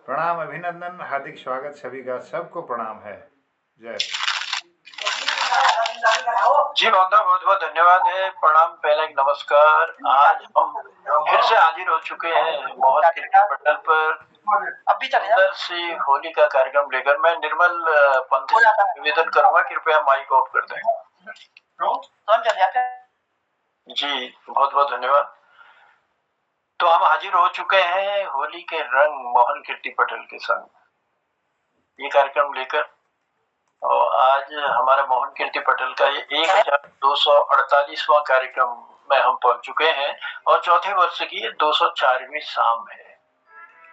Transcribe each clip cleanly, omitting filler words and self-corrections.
प्रणाम, अभिनंदन, हार्दिक स्वागत सभी का। सबको प्रणाम है। जय। जी मोहन, बहुत बहुत धन्यवाद है। प्रणाम, पहले एक नमस्कार। आज हम फिर से हाजिर हो चुके हैं मोहन क्रिकेट पटल पर सुंदर सी होली का कार्यक्रम लेकर। मैं निर्मल पंथ जी से निवेदन करूंगा, कृपया माइक ऑफ कर दें। जी बहुत बहुत धन्यवाद। तो हम हाजिर हो चुके हैं होली के रंग मोहन कीर्ति पटेल के संग ये कार्यक्रम लेकर। और आज हमारा मोहन कीर्ति पटेल का ये 1248वां कार्यक्रम में हम पहुंच चुके हैं और चौथे वर्ष की 204वीं शाम है।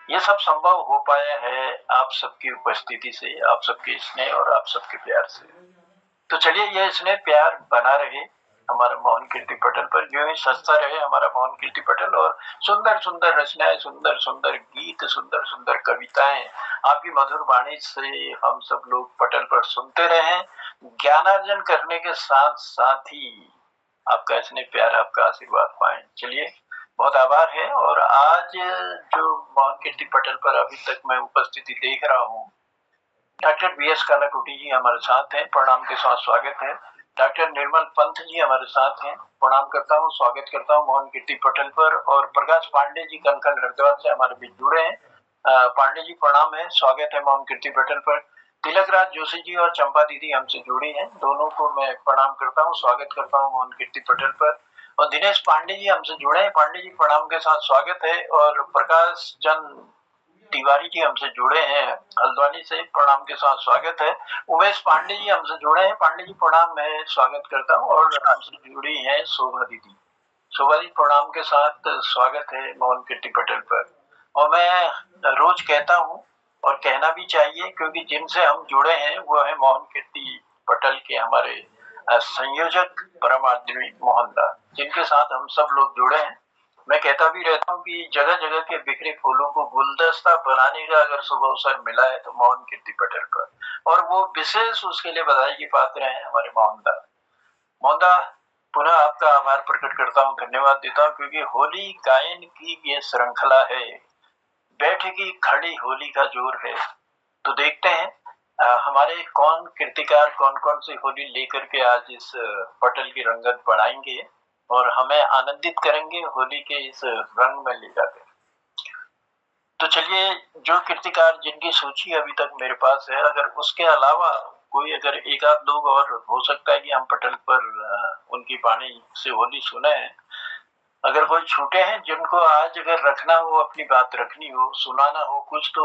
ये सब संभव हो पाया है आप सबकी उपस्थिति से, आप सबके स्नेह और आप सबके प्यार से। तो चलिए, ये स्नेह प्यार बना रहे हमारा मोहन कीर्ति पटेल पर, यूं ही सस्ता रहे हमारा मोहन कीर्ति पटेल। और सुंदर सुंदर रचनाएं, सुंदर सुंदर गीत, सुंदर सुंदर कविताएं आपकी मधुर वाणी से हम सब लोग पटेल पर सुनते रहे, ज्ञानार्जन करने के साथ साथ ही आपका स्नेह प्यार, आपका आशीर्वाद पाए। चलिए, बहुत आभार है। और आज जो मोहन कीर्ति पटेल पर अभी तक मैं उपस्थिति देख रहा हूँ, डॉक्टर BS कालाकुटी जी हमारे साथ हैं, प्रणाम के साथ स्वागत है। डॉक्टर निर्मल पंथ जी हमारे साथ हैं, प्रणाम करता हूँ, स्वागत करता हूँ मोहन कीर्ति पटेल पर। और प्रकाश पांडे जी कनकल हरिद्वार से हमारे बीच जुड़े हैं। पांडे जी प्रणाम है, स्वागत है मोहन कीर्ति पटेल पर। तिलक राज जोशी जी और चंपा दीदी हमसे जुड़ी हैं, दोनों को मैं प्रणाम करता हूँ, स्वागत करता हूँ मोहन कीर्ति पटेल पर। और दिनेश पांडे जी हमसे जुड़े हैं, पांडे जी प्रणाम के साथ स्वागत है। और प्रकाश चंद तिवारी जी हमसे जुड़े हैं हल्द्वानी से, प्रणाम के साथ स्वागत है। उमेश पांडे जी हमसे जुड़े हैं, पांडे जी प्रणाम है, स्वागत करता हूँ। और हमसे जुड़ी है शोभा दीदी, शोभा जी प्रणाम के साथ स्वागत है मोहन कीर्ति पटेल पर। और मैं रोज कहता हूँ और कहना भी चाहिए, क्योंकि जिनसे हम जुड़े हैं वो है मोहन कीर्ति पटेल के हमारे संयोजक परम आदरणीय मोहनदास, जिनके साथ हम सब लोग जुड़े हैं। मैं कहता भी रहता हूँ कि जगह जगह के बिखरे फूलों को गुलदस्ता बनाने का अगर शुभ अवसर मिला है तो मोहन कीर्ति पटेल पर, और वो विशेष उसके लिए बधाई की पात्र हैं हमारे मोहनदास। मोहनदास, पुनः आपका आभार प्रकट करता हूँ, धन्यवाद देता हूँ, क्योंकि होली गायन की ये श्रृंखला है, बैठे की खड़ी होली का जोर है। तो देखते हैं हमारे कौन कीर्तिकार कौन कौन सी होली लेकर के आज इस पटेल की रंगत बढ़ाएंगे और हमें आनंदित करेंगे होली के इस रंग में ले जाकर। तो चलिए, जो कीर्तिकार जिनकी सूची अभी तक मेरे पास है, अगर उसके अलावा कोई अगर एक आध लोग और हो सकता है कि हम पटेल पर उनकी वाणी से होली सुने, अगर कोई छूटे हैं जिनको आज अगर रखना हो, अपनी बात रखनी हो, सुनाना हो कुछ, तो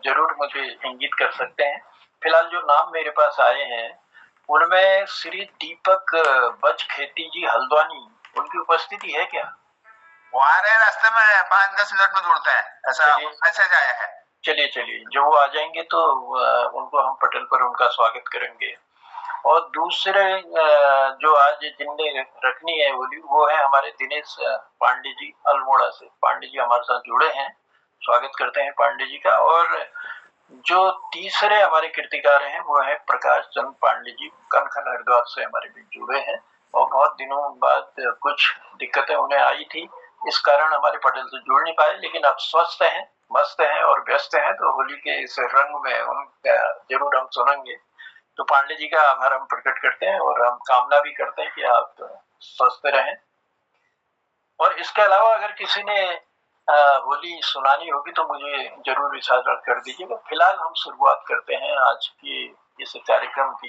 जरूर मुझे इंगित कर सकते हैं। फिलहाल जो नाम मेरे पास आए हैं उनमें श्री दीपक बजखेती जी हल्द्वानी, उनकी उपस्थिति है क्या? वो आ रहे हैं रास्ते में, 5-10 मिनट में जुड़ते हैं, ऐसा मैसेज आया है। चलिए चलिए, जब वो आ जाएंगे तो उनको हम पटेल पर उनका स्वागत करेंगे। और दूसरे जो आज जिनने रखनी है होली, वो है हमारे दिनेश पांडे जी अल्मोड़ा से। पांडे जी हमारे साथ जुड़े हैं, स्वागत करते हैं पांडे जी का। और जो तीसरे हमारे कीर्तिकार हैं वो है प्रकाश चंद पांडे जी, कनखन हरिद्वार से हमारे बीच जुड़े हैं। और बहुत दिनों बाद कुछ दिक्कतें उन्हें आई थी, इस कारण हमारे पटेल से जुड़ नहीं पाए, लेकिन अब स्वस्थ हैं, मस्त हैं और व्यस्त हैं, तो होली के इस रंग में उनका जरूर हम सुनेंगे। तो पांडे जी का आभार हम प्रकट करते हैं और हम कामना भी करते हैं कि आप स्वस्थ रहें। और इसके अलावा अगर किसी ने होली सुनानी होगी तो मुझे जरूर इशारा कर दीजिएगा। फिलहाल हम शुरुआत करते हैं आज की इस कार्यक्रम की।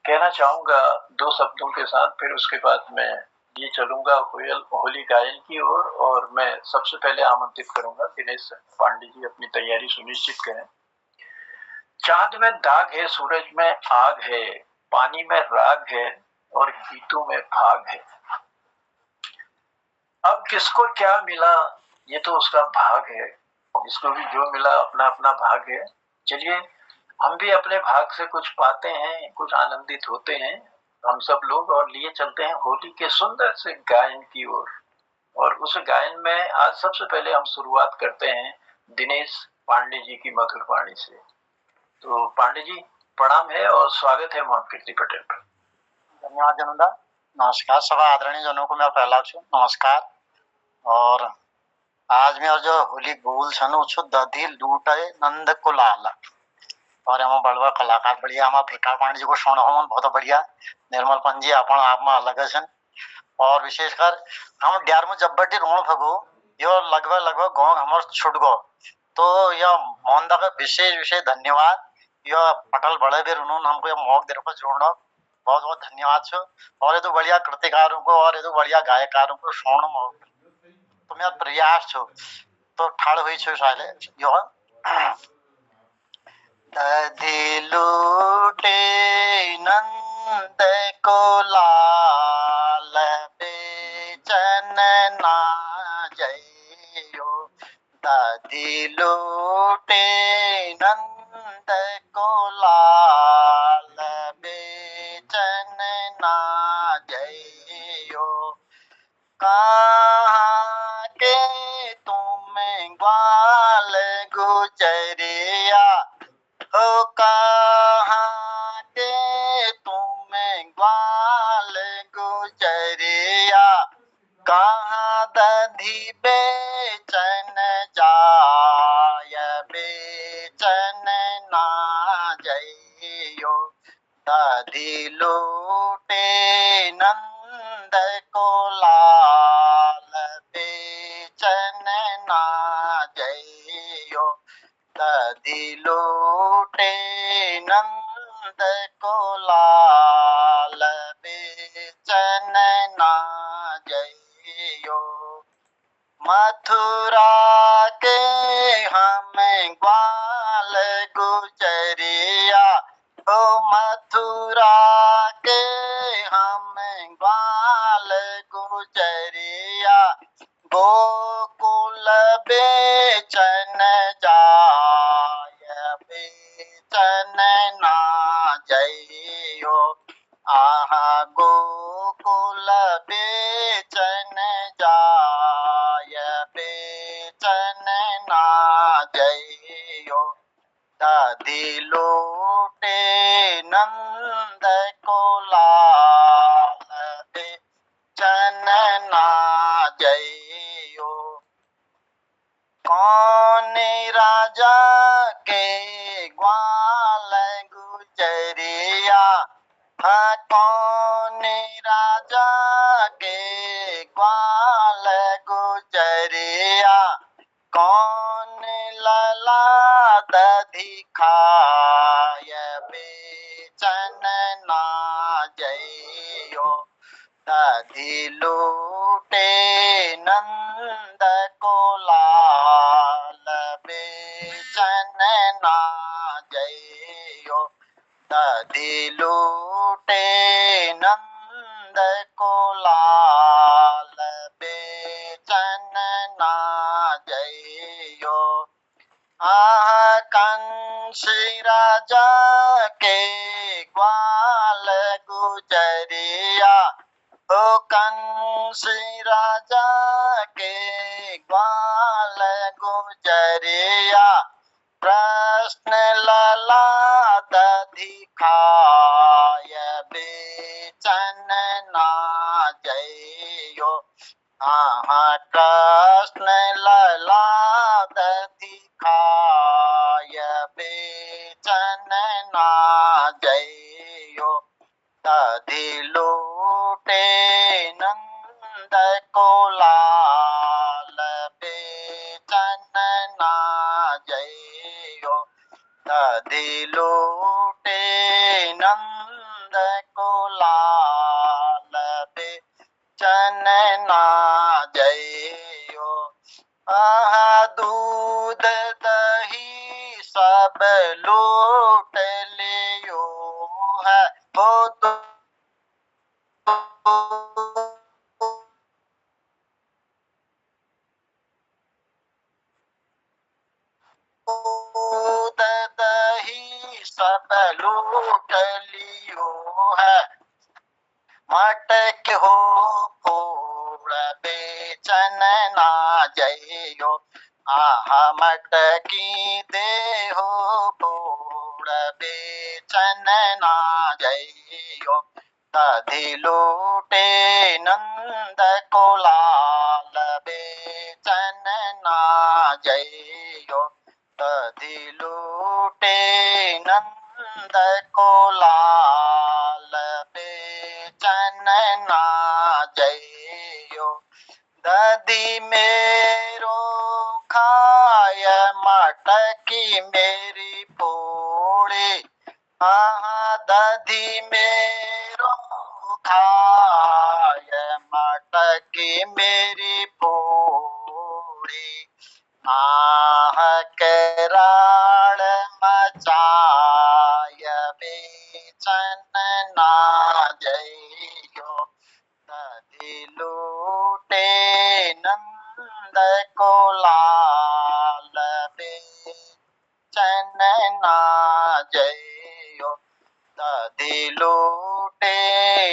कहना चाहूंगा दो शब्दों के साथ, फिर उसके बाद मैं ये चलूंगा होली गायन की ओर। और मैं सबसे पहले आमंत्रित करूंगा दिनेश पांडे जी, अपनी तैयारी सुनिश्चित करें। चांद में दाग है, सूरज में आग है, पानी में राग है और गीतों में भाग है। अब किसको क्या मिला ये तो उसका भाग है, जिसको भी जो मिला अपना अपना भाग है। चलिए, हम भी अपने भाग से कुछ पाते हैं, कुछ आनंदित होते हैं हम सब लोग, और लिए चलते हैं होली के सुंदर से गायन की ओर। और उस गायन में आज सबसे पहले हम शुरुआत करते हैं दिनेश पांडे जी की मधुर वाणी से। तो पांडे जी प्रणाम है और स्वागत है मोहन कीर्ति पटेल पर। धन्यवाद जनंदा, नमस्कार सभा आदरणीय जनों को मैं प्रहलाद छू, नमस्कार। और आज समाज में और जो होली बोल छन उ छु दधी लूटे नंद को लाल। और हम बड़वा कलाकार बढ़िया हम प्रकाश पांडे जी को सुन हम बहुत बढ़िया निर्मल पंजी अपन आप में अलग छन। और विशेषकर हम 11 जब बटी रोण फगो यो लगभग गांव हमर छुट गो तो यह मोहनदा का विशेष धन्यवाद। यह पटल बड़े बेर उन्होंने हमको यह मौका दे रखा जोड़ना बहुत बहुत धन्यवाद छो। और ये तो बढ़िया कृतिकारों को और ये तो बढ़िया गायकारों को सुन तो मेरा प्रयास छो तो ठाड़ हुई छो साले यो दधी लूटे नंद को लाल बेचन ना जइयो। दधी लूटे नंद को लाल बेचन ना जइयो। कहाँ के तुम ग्वाल गुजरिया हो कहाँ के तुम ग्वाल गुजरिया। कहाँ दधी बेचन जाय बेचन ना जइयो। दधी लूटे नंद को लाल बेचन ना जइयो। दधी लूटे नंद को लाल बेचन ना जइयो। मथुरा के हम ग्वाल गुजरिया हो मथुरा के हम ग्वाल गुजरिया। गोकुल बेचन जाय बेचन ना जइयो। आहा गोकुल बेचन जाय बेचन ना जइयो। दधी लूटे नंद को लाल बेचन ना जइयो। कौन राजा के ग्वाल गुजरिया हाँ कौन राजा के ग्वाल गुजरिया। कौन लला दधी खाय बेचन ना जइयो। दधी लूटे नंद को लाल बेचन ना जइयो। दधी लूटे नंद को लाल बेचन ना जइयो। आह कंस राजा के ग्वाल गुजरिया ओ कंस राजा के ग्वाल गुजरिया। कृष्ण लला दधी खाय बेचन ना जइयो। हाँ कृष्ण लला दधी खाय बेचन ना जइयो। दधी लूटे नंद को लाल बेचन ना जइयो। दधी लूटे नंद को लाल बेचन ना जइयो। आहा दूध दही सब लूट लियो है वो दूध दही सब लूट लियो है। मटक हो फूल बेचन ना जइयो। आहा मटकी दे हो फूल बेचन ना जइयो। दधी लूटे नंद को लाल बेचन ना जइयो दधि लूटे नंद को लाल बेचन ना जइयो दधि मेरो खाय मटकी मेरी पोड़ी दधि मेरो खाय मटकी मेरी पोड़ी कराड़ मचाय बेचन ना जइयो दधि लूटे नंद को लाल बेचन ना जइयो दधि लूटे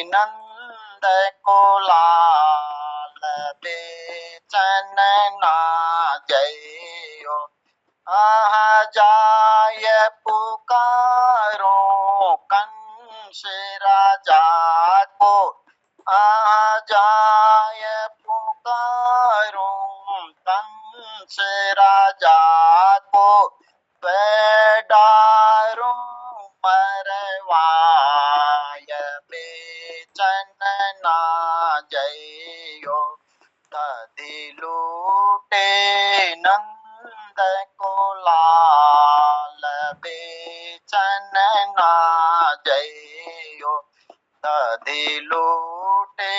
नंद को लाल बेचन ना जइयो जाय पुकारो कंस राजा को जाय पुकारो कंस राजा को डारो मरवाय बेचन ना जइयो दधि लूटे नंद को लाल बेचन ना जइयो दधि लूटे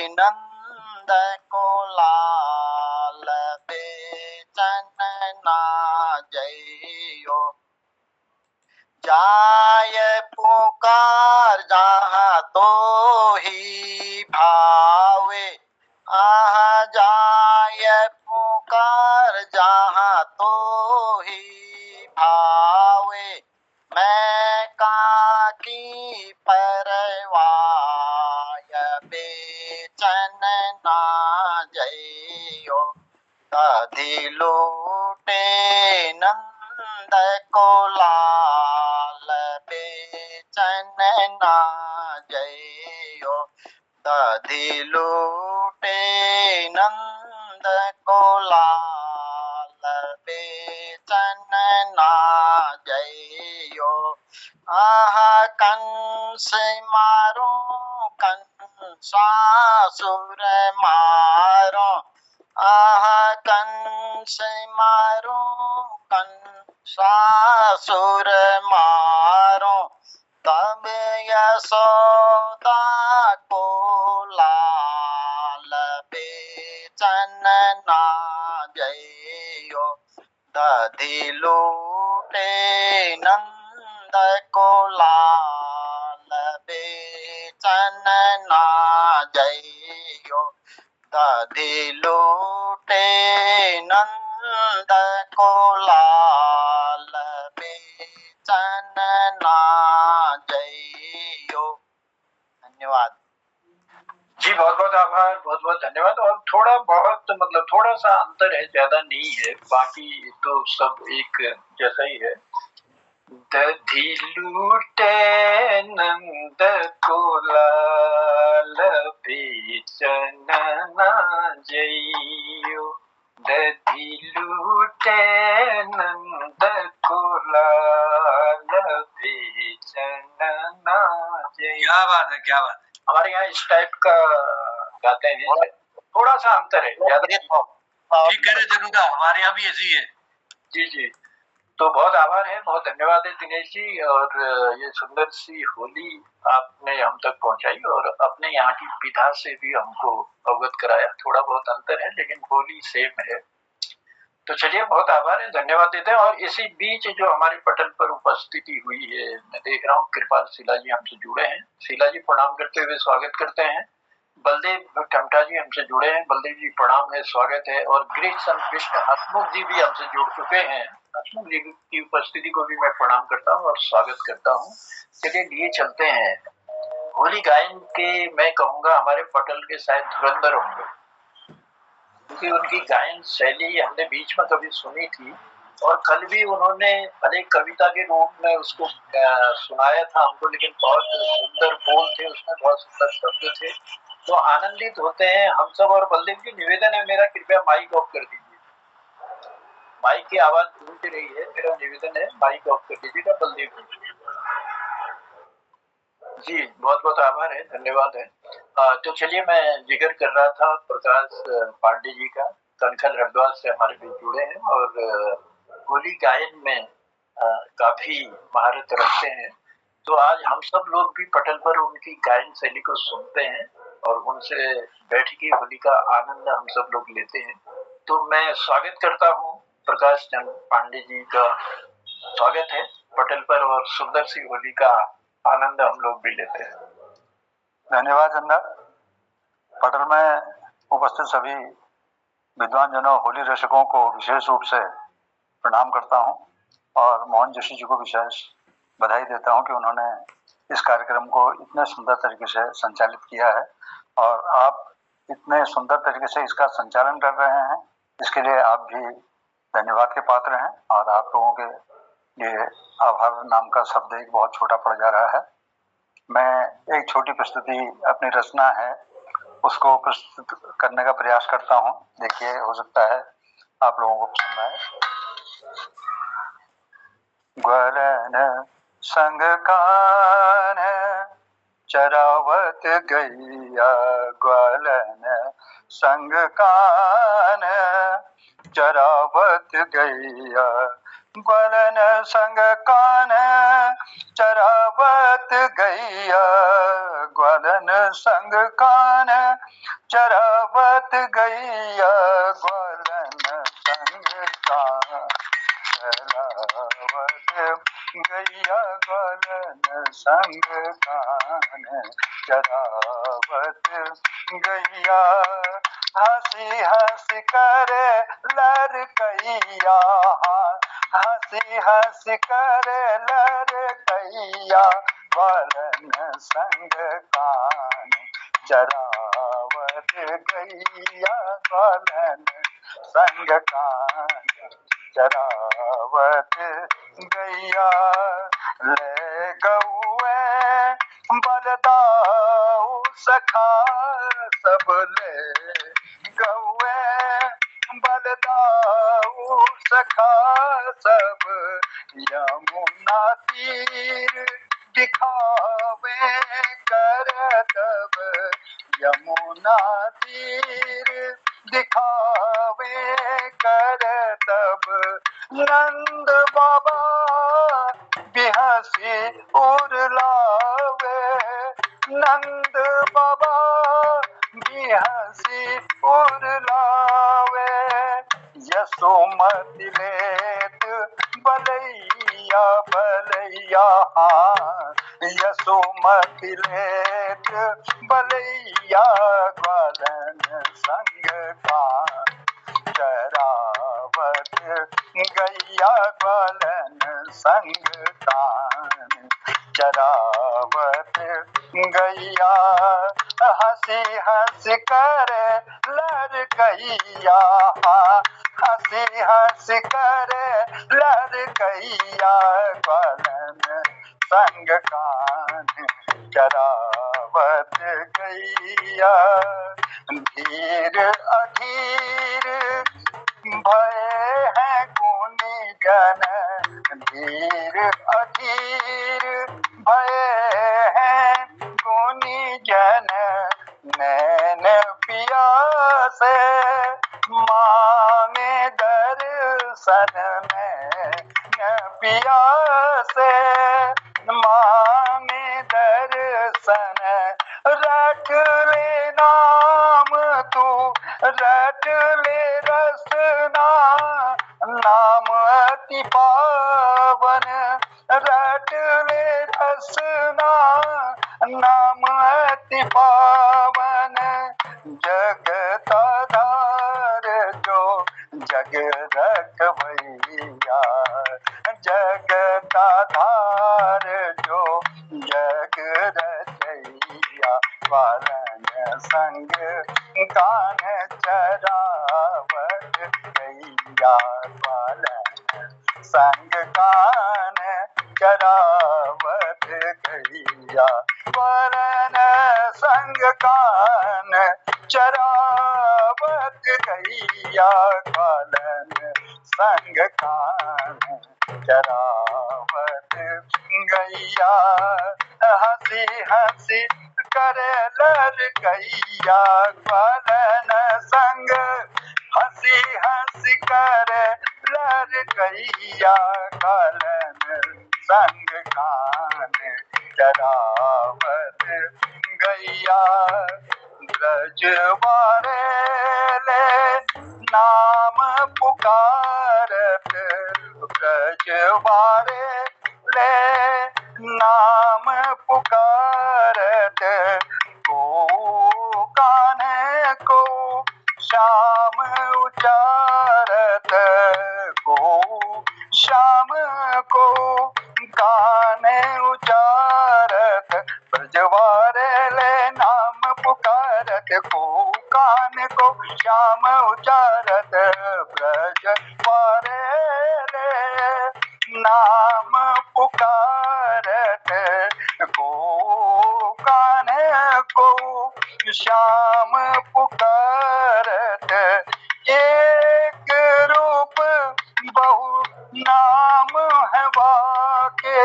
नंद को लाल बेचन ना जइयो जाय पुकार जहाँ तो ही भावे जाय पुकार जहाँ तो ही भावे मैं काकी परवाय बेचन ना जइयो दधि लूटे नंद को लाल बेचन ना जइयो दधि लूटे नंद को लाल बेचन ना जइयो कंस मारो कंसासुर मारो कंस मारो कंसासुर मारो तब यशोदा को लाल बेचन ना जइयो दधि लूटे नंद को लाल बेचन ना जइयो दधि लूटे नंद को लाल बेचन ना जइयो। धन्यवाद जी, बहुत बहुत आभार, बहुत बहुत धन्यवाद। और थोड़ा बहुत मतलब थोड़ा सा अंतर है, ज्यादा नहीं है, बाकी तो सब एक जैसा ही है। दधि लूटे नंद को लाल बेचन ना जइयो दधि लूटे नंद को लाल बेचन ना जइयो। क्या बात है, क्या बात है। हमारे यहाँ इस टाइप का गाते हैं, थोड़ा सा अंतर है, ज्यादा ठीक कह रहे जरूर, हमारे यहाँ भी ऐसी है। जी जी, तो बहुत आभार है, बहुत धन्यवाद है दिनेश जी। और ये सुंदर सी होली आपने हम तक पहुंचाई और अपने यहाँ की विधा से भी हमको अवगत कराया। थोड़ा बहुत अंतर है लेकिन होली सेम है। तो चलिए, बहुत आभार है, धन्यवाद देते हैं। और इसी बीच जो हमारे पटल पर उपस्थिति हुई है, मैं देख रहा हूँ कृपाल शीला जी हमसे जुड़े हैं। शीला जी प्रणाम करते हुए स्वागत करते हैं। बलदेव टमटा जी हमसे जुड़े हैं। बलदेव जी प्रणाम है, स्वागत है। और गृह संकृष्ण हसमुख जी भी हमसे जुड़ चुके हैं। हसमुख जी की उपस्थिति को भी मैं प्रणाम करता हूँ और स्वागत करता हूँ। चलिए लिए चलते हैं। होली गायन के मैं कहूँगा हमारे पटल के शायद धुरंधर होंगे, क्योंकि उनकी गायन शैली हमने बीच में कभी सुनी थी और कल भी उन्होंने भले कविता के रूप में उसको सुनाया था हमको, लेकिन बहुत सुंदर बोल थे उसमें, बहुत सुंदर शब्द थे। तो आनंदित होते हैं हम सब। और बलदेव जी, निवेदन है मेरा, कृपया माइक ऑफ कर दीजिए। माइक की आवाज गूंज रही है, मेरा निवेदन है माइक ऑफ कर दीजिएगा बलदेव जी। बहुत बहुत आभार है, धन्यवाद है। तो चलिए, मैं जिक्र कर रहा था प्रकाश पांडे जी का, कनखल हरिद्वार से हमारे बीच जुड़े हैं और होली गायन में काफी महारत रखते हैं। तो आज हम सब लोग भी पटल पर उनकी गायन शैली को सुनते हैं और उनसे बैठ के होली का आनंद हम सब लोग लेते हैं। तो मैं स्वागत करता हूँ प्रकाश चंद्र पांडे जी का, स्वागत है पटल पर और सुंदर सी होली का आनंद हम लोग भी लेते हैं। धन्यवाद चंदा। पटल में उपस्थित सभी विद्वान जनों, होली रसिकों को विशेष रूप से प्रणाम करता हूं और मोहन जोशी जी को विशेष बधाई देता हूं कि उन्होंने इस कार्यक्रम को इतने सुंदर तरीके से संचालित किया है और आप इतने सुंदर तरीके से इसका संचालन कर रहे हैं, इसके लिए आप भी धन्यवाद के पात्र हैं। और आप लोगों के लिए आभार नाम का शब्द एक बहुत छोटा पड़ जा रहा है। मैं एक छोटी प्रस्तुति, अपनी रचना है, उसको प्रस्तुत करने का प्रयास करता हूं। देखिए, हो सकता है आप लोगों को पसंद आए। ग्वालन संग कान चरावत गैया, ग्वालन संग कान चरावत गैया, ग्वालन संग कान चरावत गैया, ग्वालन संग कान चरावत गैया, ग्वालन संग कान चरावत गैया, ग्वालन संग कान चरावत गैया, हंसी हंसी करे लड़कैया, हंसी हंसी करे लड़कैया, ग्वालन संग कान चरावत गैया, ग्वालन संग कान चरावत गैया, ले गौए बलदाऊ सखा सब, ले गौए बलदाऊ सखा सब, यमुना तीर दिखावे कर तब, यमुना तीर दिखावे कर तब, नंद बाबा बिहसी उड़लावे, नंद बाबा बिहसी उड़लावे, यशोमति लेत बलैया बलैया, यशोमति लेत बलैया, ग्वालन संग कान चरावत गैया, ग्वालन संग कान चरावत गैया, हंसी हंसी करे लड़कैया, हंसी हंसी करे लड़कैया, ग्वालन संग कान चरावत गैया, धीर अधीर भय है गुनी जन, धीर अधीर भय है गुनी जन, नैन पियासे मांगे दर्शन, नैन पियासे मांगे दर्शन, रट ले नाम तू, रट ले रसना, नाम अति पावन, रट ले रसना, नाम अति पावन, जगताधार जो जग रखवैया, जगताधार जो जग रचैया, ग्वालन संग कान चरावत गैया, ग्वालन संग कान चरावत गैया, ग्वालन संग कान चरावत गैया, ग्वालन संग कान चरावत गैया हंसी हंसी करे लड़कैया ग्वालन संग हंसी हंसी करे लड़कैया ग्वालन संग कान चरावत गैया ब्रजवारे ले नाम पुकारत ब्रजवारे ले नाम पुकारत को कान्हे को श्याम उचारत को श्याम को गाने उचारत ब्रजवारे ले नाम पुकारत को कान को श्याम उचारत ब्रजवारे ले नाम पुकारत को कान्हे को श्याम पुकारत एक रूप बहु नाम है वाके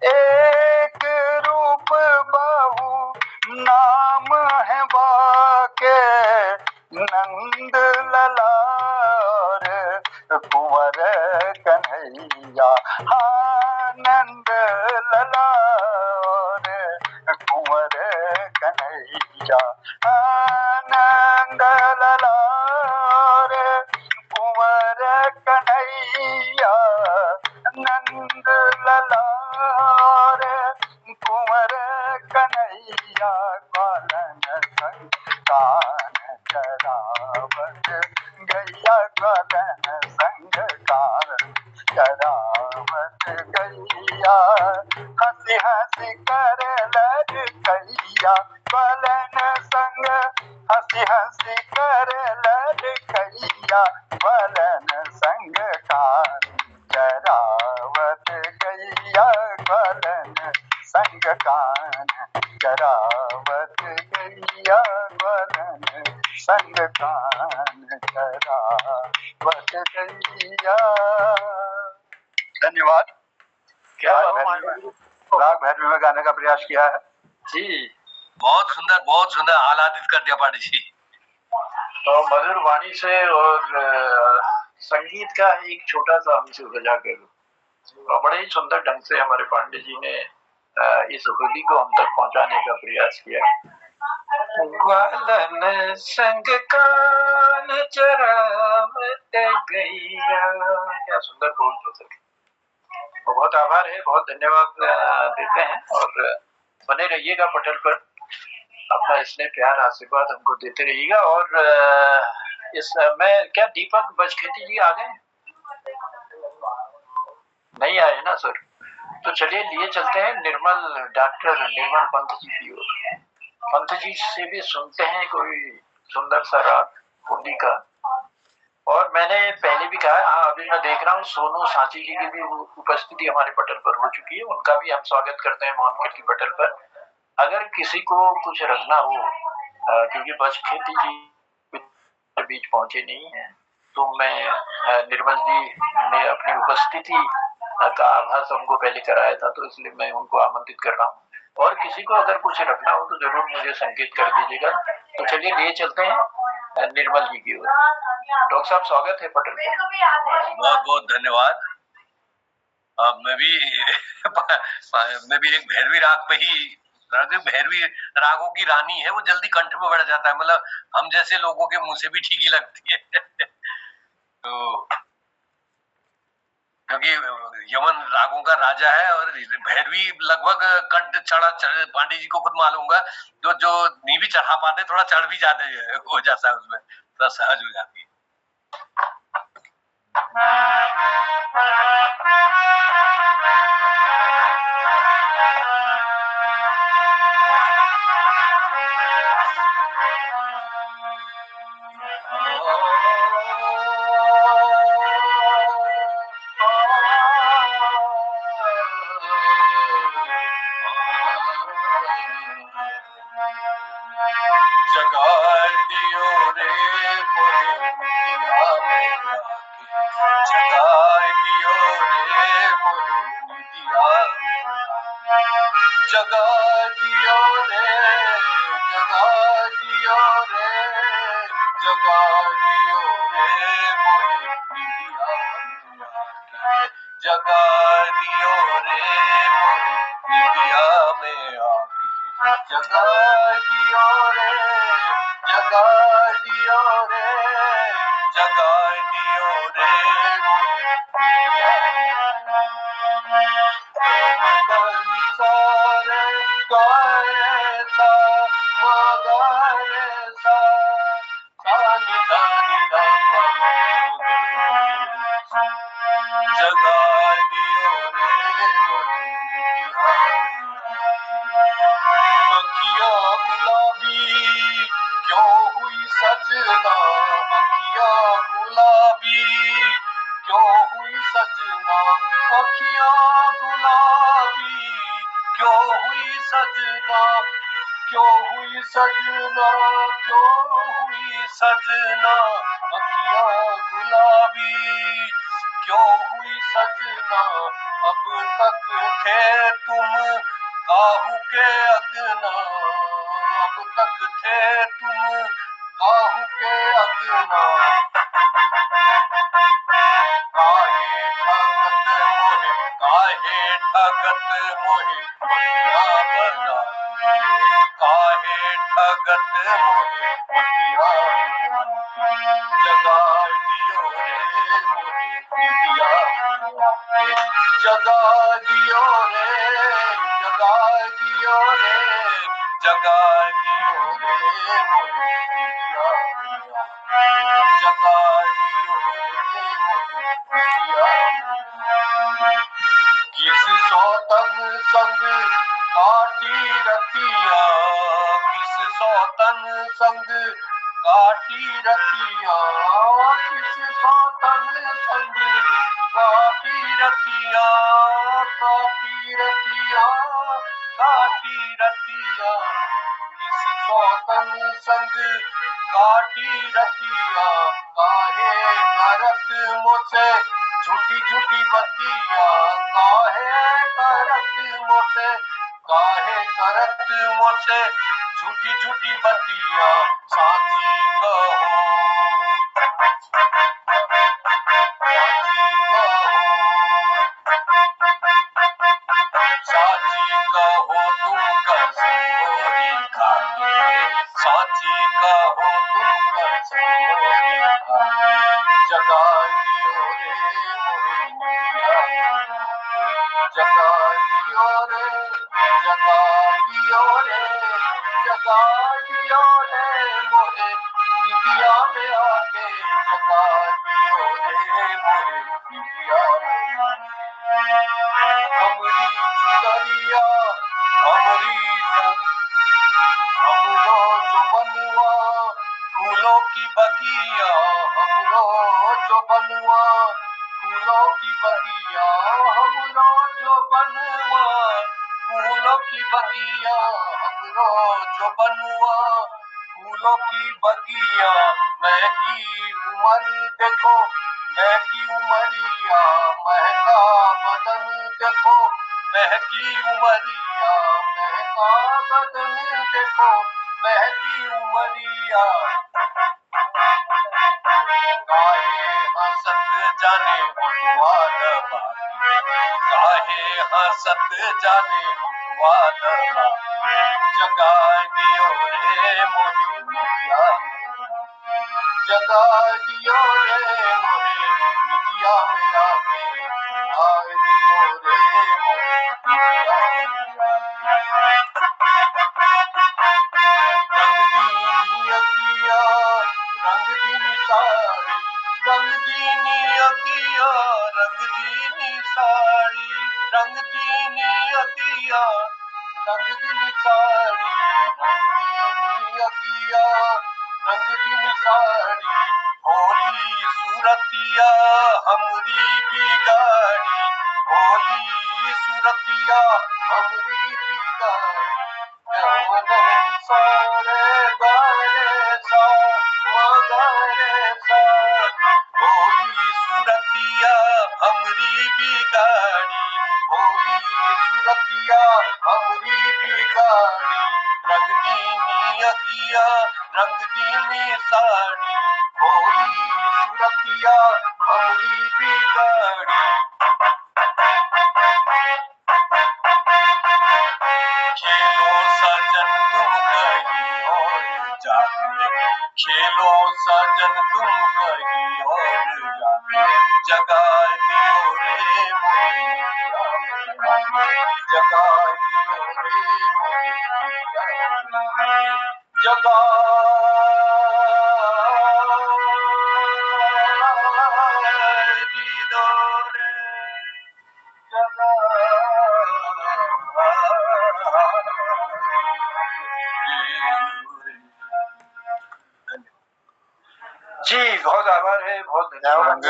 एक रूप बहु नाम है वाके नंद ललार कुंवर कन्हैया आनंद ललार कुंवर कन्हैया आनंद ललार कुंवर कन्हैया नंद ललार कुंवर कन्हैया ग्वालन संग कान चरावत गैया ग्वालन संग कान चरावत गैया हंसी हंसी कर लड़कैया ग्वालन संग हंसी हंसी कर लड़कैया ग्वालन संग कान चरावत गैया ग्वालन संग कान चरावत गैया ग्वालन संग कान चरावत गैया। धन्यवाद। क्या राग भैरवी में गाने का प्रयास किया है जी, बहुत सुंदर आह्लादित कर दिया पांडे जी। तो मधुर वाणी से और संगीत का एक छोटा सा अंश बजा कर और बड़े ही सुंदर ढंग से हमारे पांडे जी ने इस होली को हम तक पहुंचाने का प्रयास किया। ग्वालन संग कान चरावत गैया, क्या सुंदर बोल थे सर। बहुत आभार है, बहुत धन्यवाद देते हैं और बने रहिएगा पटल पर, अपना स्नेह प्यार आशीर्वाद हमको देते रहिएगा। और इस मैं क्या दीपक बजखेती जी आ गए? नहीं आए ना सर, तो चलिए लिए चलते हैं डॉक्टर निर्मल पंत जी की ओर। पंत जी से भी सुनते हैं कोई सुंदर सा राग होली का। और मैंने पहले भी कहा, हाँ अभी मैं देख रहा हूँ सोनू सांची जी की भी उपस्थिति हमारे पटल पर हो चुकी है, उनका भी हम स्वागत करते हैं मोहन खेती पटल पर। अगर किसी को कुछ रखना हो, क्योंकि बजखेती जी बीच पहुंचे नहीं है, तो मैं निर्मल जी ने अपनी उपस्थिति का आभास हमको पहले कराया था, तो इसलिए मैं उनको आमंत्रित कर रहा हूँ। और किसी को अगर कुछ रखना हो तो जरूर मुझे संकेत कर दीजिएगा। तो चलिए लिए चलते हैं निर्मल जी की ओर। डॉक्टर साहब स्वागत है पटल पर। बहुत बहुत धन्यवाद। मैं भी एक भैरवी राग पे ही, भैरवी रागों की रानी है, वो जल्दी कंठ में बढ़ जाता है, मतलब हम जैसे लोगों के मुंह से भी ठीक ही लगती है। तो क्योंकि यमन रागों का राजा है और भैरवी लगभग कंठ चढ़ा, पांडे जी को खुद मालूम होगा, जो नहीं भी चढ़ा पाते थोड़ा चढ़ भी जाते हो जाता है, उसमें थोड़ा सहज हो जाती है। जगा दियो रे मोहे जगाए दियो रे मोहे निदिया जगा दियो रे जगा दियो रे जगा दियो रे मोहे निदिया जगा दियो रे मोहे निदिया में आके जगा दियो रे जगा दियो रे जगा दियो रे मोहे निदिया सारे गाए सा मगारे सा सानी दानी दा जगा दियो रे अखिया गुलाबी क्यों हुई सजना अखिया गुलाबी क्यों हुई सजना अखिया गुलाबी क्यों हुई सजना क्यों हुई सजना क्यों हुई सजना अखिया गुलाबी क्यों हुई सजना अब तक थे तुम काहू के अगना अब तक थे तुम काहू के अगना काहे ठगत मोहे पतिया बना काहे ठगत मोहे पतिया जगा दियो रे मोहे निदिया जगा दियो रे जगा दियो रे जगा दियो रे मोहे निदिया जगा दियो रे मोहे निदिया किस सौतन संग काटी रतिया किस सौतन संग काटी रतिया किस सौतन संग काटी रतिया काटी रतिया काटी रतिया किस सौतन संग काटी रतिया काहे करत मुझसे झूठी झूठी बतिया काहे करत मुझसे काहे करत मुझसे झूठी झूठी बतिया साची कहो साची कहो तुम कसमोरी खाके साची कहो तुम कसमोरी खाके जगा दियो रे मोहे निदिया जगा दियो रे जगा दियो रे जगा दियो रे मोहे निदिया में आके जगा दियो रे मोहे निदिया में हमरी चुनरिया हमरी हमरो जो बनुआ फूलों की बगिया हमरो जो बनुआ फूलों की बगिया हमरो जो बनुआ फूलों की बगिया हमरो जो बनुआ फूलों की बगिया मैं की उम्र देखो मैं की उमरिया महका बदन देखो महकी उमरिया महका बदन देखो महकी उमरिया काहे हंसत जाने हुआ दबाती काहे हंसत जाने हुआ दबाती जगा दियो रे मोहे निदिया जगा दियो रे मोहे निदिया में आके आए दियो रे मोहे निदिया रंगदीनी अगिया रंगदीनी साड़ी रंगदीनी अगिया रंगदीनी साड़ी रंगदीनी अगिया रंगदीनी साड़ी रंगदीनी अगिया रंगदीनी साड़ी होली सूरतिया हमरी बिगाड़ी होली सूरतिया हमरी बिगाड़ी मदन सारे गारे सा मगरे सा होली सूरतिया हमरी बिगाड़ी, भोली सूरतिया हमरी बिगाड़ी, रंग दीनी अगिया रंग दीनी साड़ी, भोली सूरतिया हमरी बिगाड़ी। खेलो सजन तुम कहीं और जाके, खेलो सजन तुम कहीं और जाके, जगा दियो रे मोरे जगा दियो रे मोरे जगा दियो रे जगा। जी बहुत आभार है, बहुत धन्यवाद।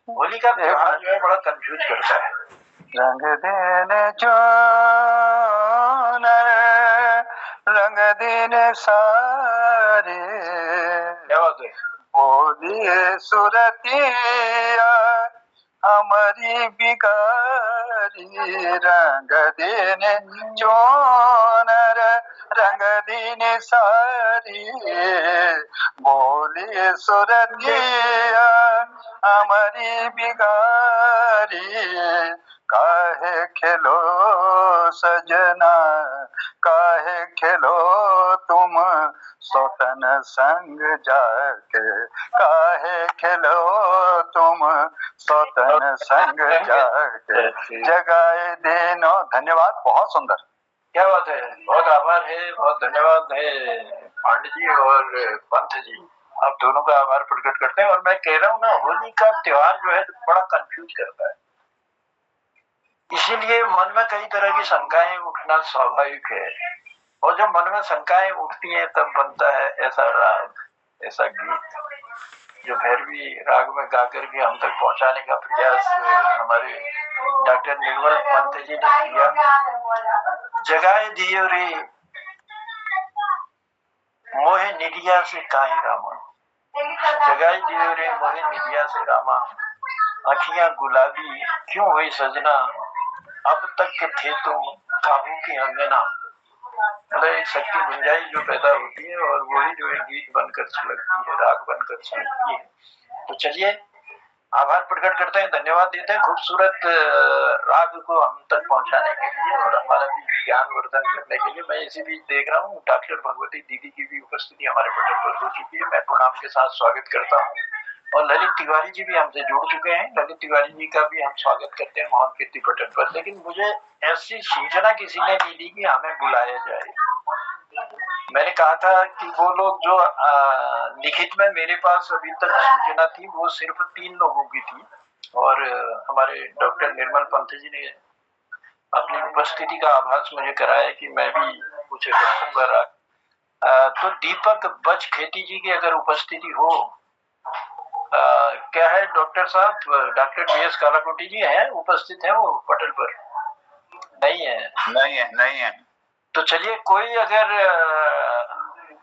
होली का त्योहार जो है बड़ा कंफ्यूज करता है। रंग देने चोनर रंग देने सारे, क्या बात है? बोलिए सुरतिया हमारी बिगारी, रंग देने चोनर रंग देने सारी, बोलिए सुरतिया हमारी बिगारी, काहे खेलो सजना काहे खेलो तुम सौतन संग जाके, काहे खेलो तुम सौतन संग जाके, जगाए देनो। धन्यवाद, बहुत सुंदर। क्या बात है, बहुत आभार है, बहुत धन्यवाद है पांडे जी और पंत जी, आप दोनों का आभार प्रकट करते हैं। और मैं कह रहा हूँ ना, होली का त्योहार जो है बड़ा कंफ्यूज करता है, इसीलिए मन में कई तरह की शंकाएं उठना स्वाभाविक है। और जब मन में शंकाएं उठती हैं तब बनता है ऐसा राग, ऐसा गीत जो भैरवी राग में गा करके हम तक पहुंचाने का प्रयास हमारे डॉक्टर निर्मल पंत जी ने किया। जगाए दियो रे मोहे निडिया से काहे रामा, जगाए दियो रे मोहे निडिया से रामा, अखियां गुलाबी क्यों हुई सजना, अब तक के थे तुम काबू की अंगना। मतलब एक शक्ति गुंजाइश जो पैदा होती है और वही जो है गीत बनकर छलकती है, राग बनकर छलकती है। तो चलिए आभार प्रकट करते हैं, धन्यवाद देते हैं खूबसूरत राग को हम तक पहुंचाने के लिए और हमारा भी ज्ञानवर्धन करने के लिए। मैं इसी बीच देख रहा हूँ डॉक्टर भगवती दीदी की भी उपस्थिति हमारे पटल पर हो चुकी है, मैं प्रणाम के साथ स्वागत करता हूँ। और ललित तिवारी जी भी हमसे जुड़ चुके हैं, ललित तिवारी जी का भी हम स्वागत करते हैं मोहन कीर्ति पटल पर। लेकिन मुझे ऐसी सूचना किसी ने नहीं दी कि हमें बुलाया जाए। मैंने कहा था कि वो लोग जो लिखित में मेरे पास अभी तक सूचना थी वो सिर्फ 3 लोगों की थी, और हमारे डॉक्टर निर्मल पंत जी ने अपनी उपस्थिति का आभास मुझे कराया कि मैं भी कुछ रखूंगा। तो दीपक बच खेती जी की अगर उपस्थिति हो, क्या है डॉक्टर साहब, डॉक्टर बीएस कालाकोटी जी हैं, उपस्थित हैं वो पटल पर? नहीं है। तो चलिए कोई अगर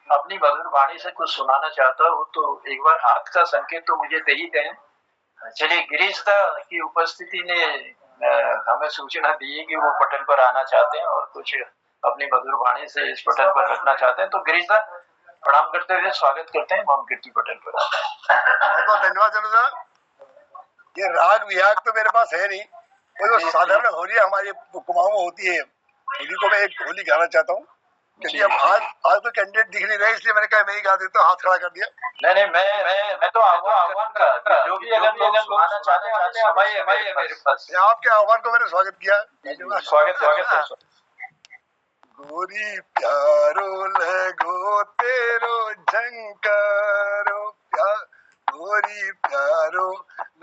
अपनी मधुर वाणी से कुछ सुनाना चाहता हो तो एक बार हाथ का संकेत तो मुझे दे ही दें। चलिए गिरीश दा की उपस्थिति ने हमें सूचना दी है कि वो पटल पर आना चाहते हैं और कुछ अपनी मधुर वाणी से इस पटल पर रखना चाहते हैं। तो गिरीश दा प्रणाम करते हुए स्वागत करते हैं मोहन कीर्ति पटल पर। बहुत धन्यवाद जनुदा। ये राग विराग तो मेरे पास है नहीं, वो जो साधारण होली हमारी कुमाऊं में होती है, होली को मैं एक होली गाना चाहता हूँ क्योंकि अब आज तो कैंडिडेट दिख नहीं रहे, इसलिए मैंने कहा मैं ही गा देता हूँ, हाथ खड़ा कर दिया। नहीं मैं तो आह्वान का जो भी अगर लोग सुनाना चाहते हैं समय है मेरे पास। आपके आह्वान को मैंने स्वागत किया। स्वागत। गोरी प्यारो लगो तेरो झंकारो गोरी प्यारो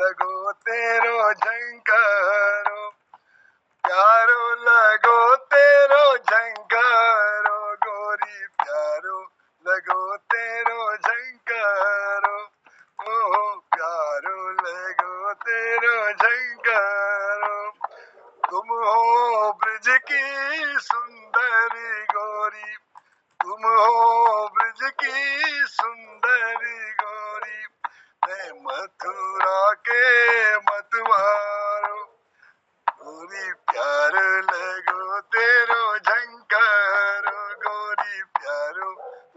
लगो तेरो झंकारो, प्यारो लगो तेरो झंकारो, गोरी प्यारो लगो तेरो झंकारो, ओ प्यारो लगो तेरो झंकारो। तुम हो ब्रज की सुंदरी गोरी, तुम हो ब्रज की सुंदरी गोरी, मैं मथुरा के मतवारो गोरी प्यारो लगो तेरो झंकारो गोरी प्यारो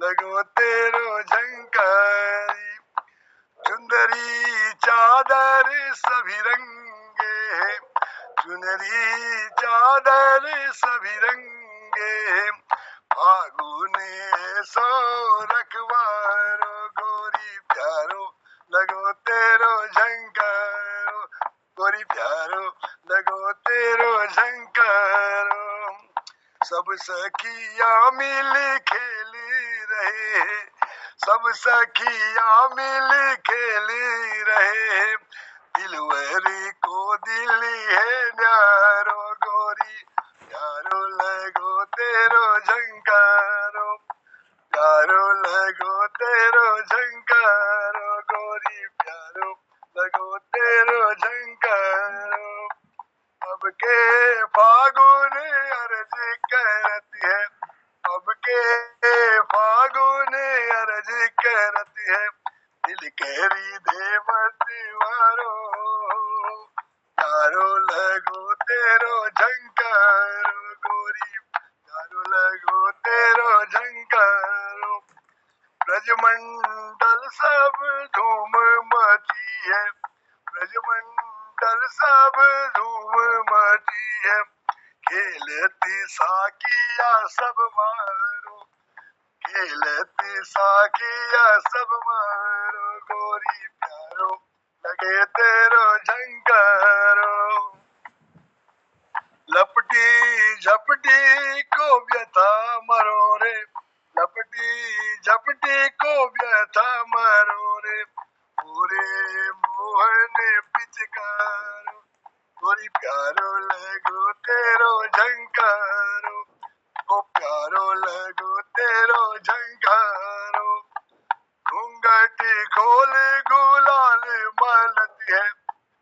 लगो तेरो झंकारी चुंदरी चादर सभी रंगे है चुनरी चादर सभी रंगे है फागुने सो रखवारो गोरी प्यारो लगो तेरो झंकारो गोरी प्यारो लगो तेरो झंकारो सब सखिया मिल खेली रहे सब सखिया मिल खेली रहे दिलवरी को दिली है न्यारो गोरी प्यारो लगो तेरो झंकारो प्यारो लगो तेरो झंकारो गोरी प्यारो लगो तेरो झंकारो अब के फागुन अर्ज करती है अब के फागुन अर्ज करती है दिल केरी देवती वारो प्यारो लगो तेरो झंकारो गोरी प्यारो लगो तेरो झंकारो ब्रजमंडल सब धूम मची है ब्रजमंडल सब धूम मची है खेलती साकिया सब मारो खेलती साकिया सब मारो गोरी प्यारो लगे तेरो झंकारो लपटी झपटी को व्यथा मरो रे लपटी झपटी को व्यथा मरो रे पूरे मोहन पिचकारो गोरी प्यारो लगो तेरो झंकारो ओ प्यारो लगो तेरो झंकारो घूंघटी खोल गुलाल मलती है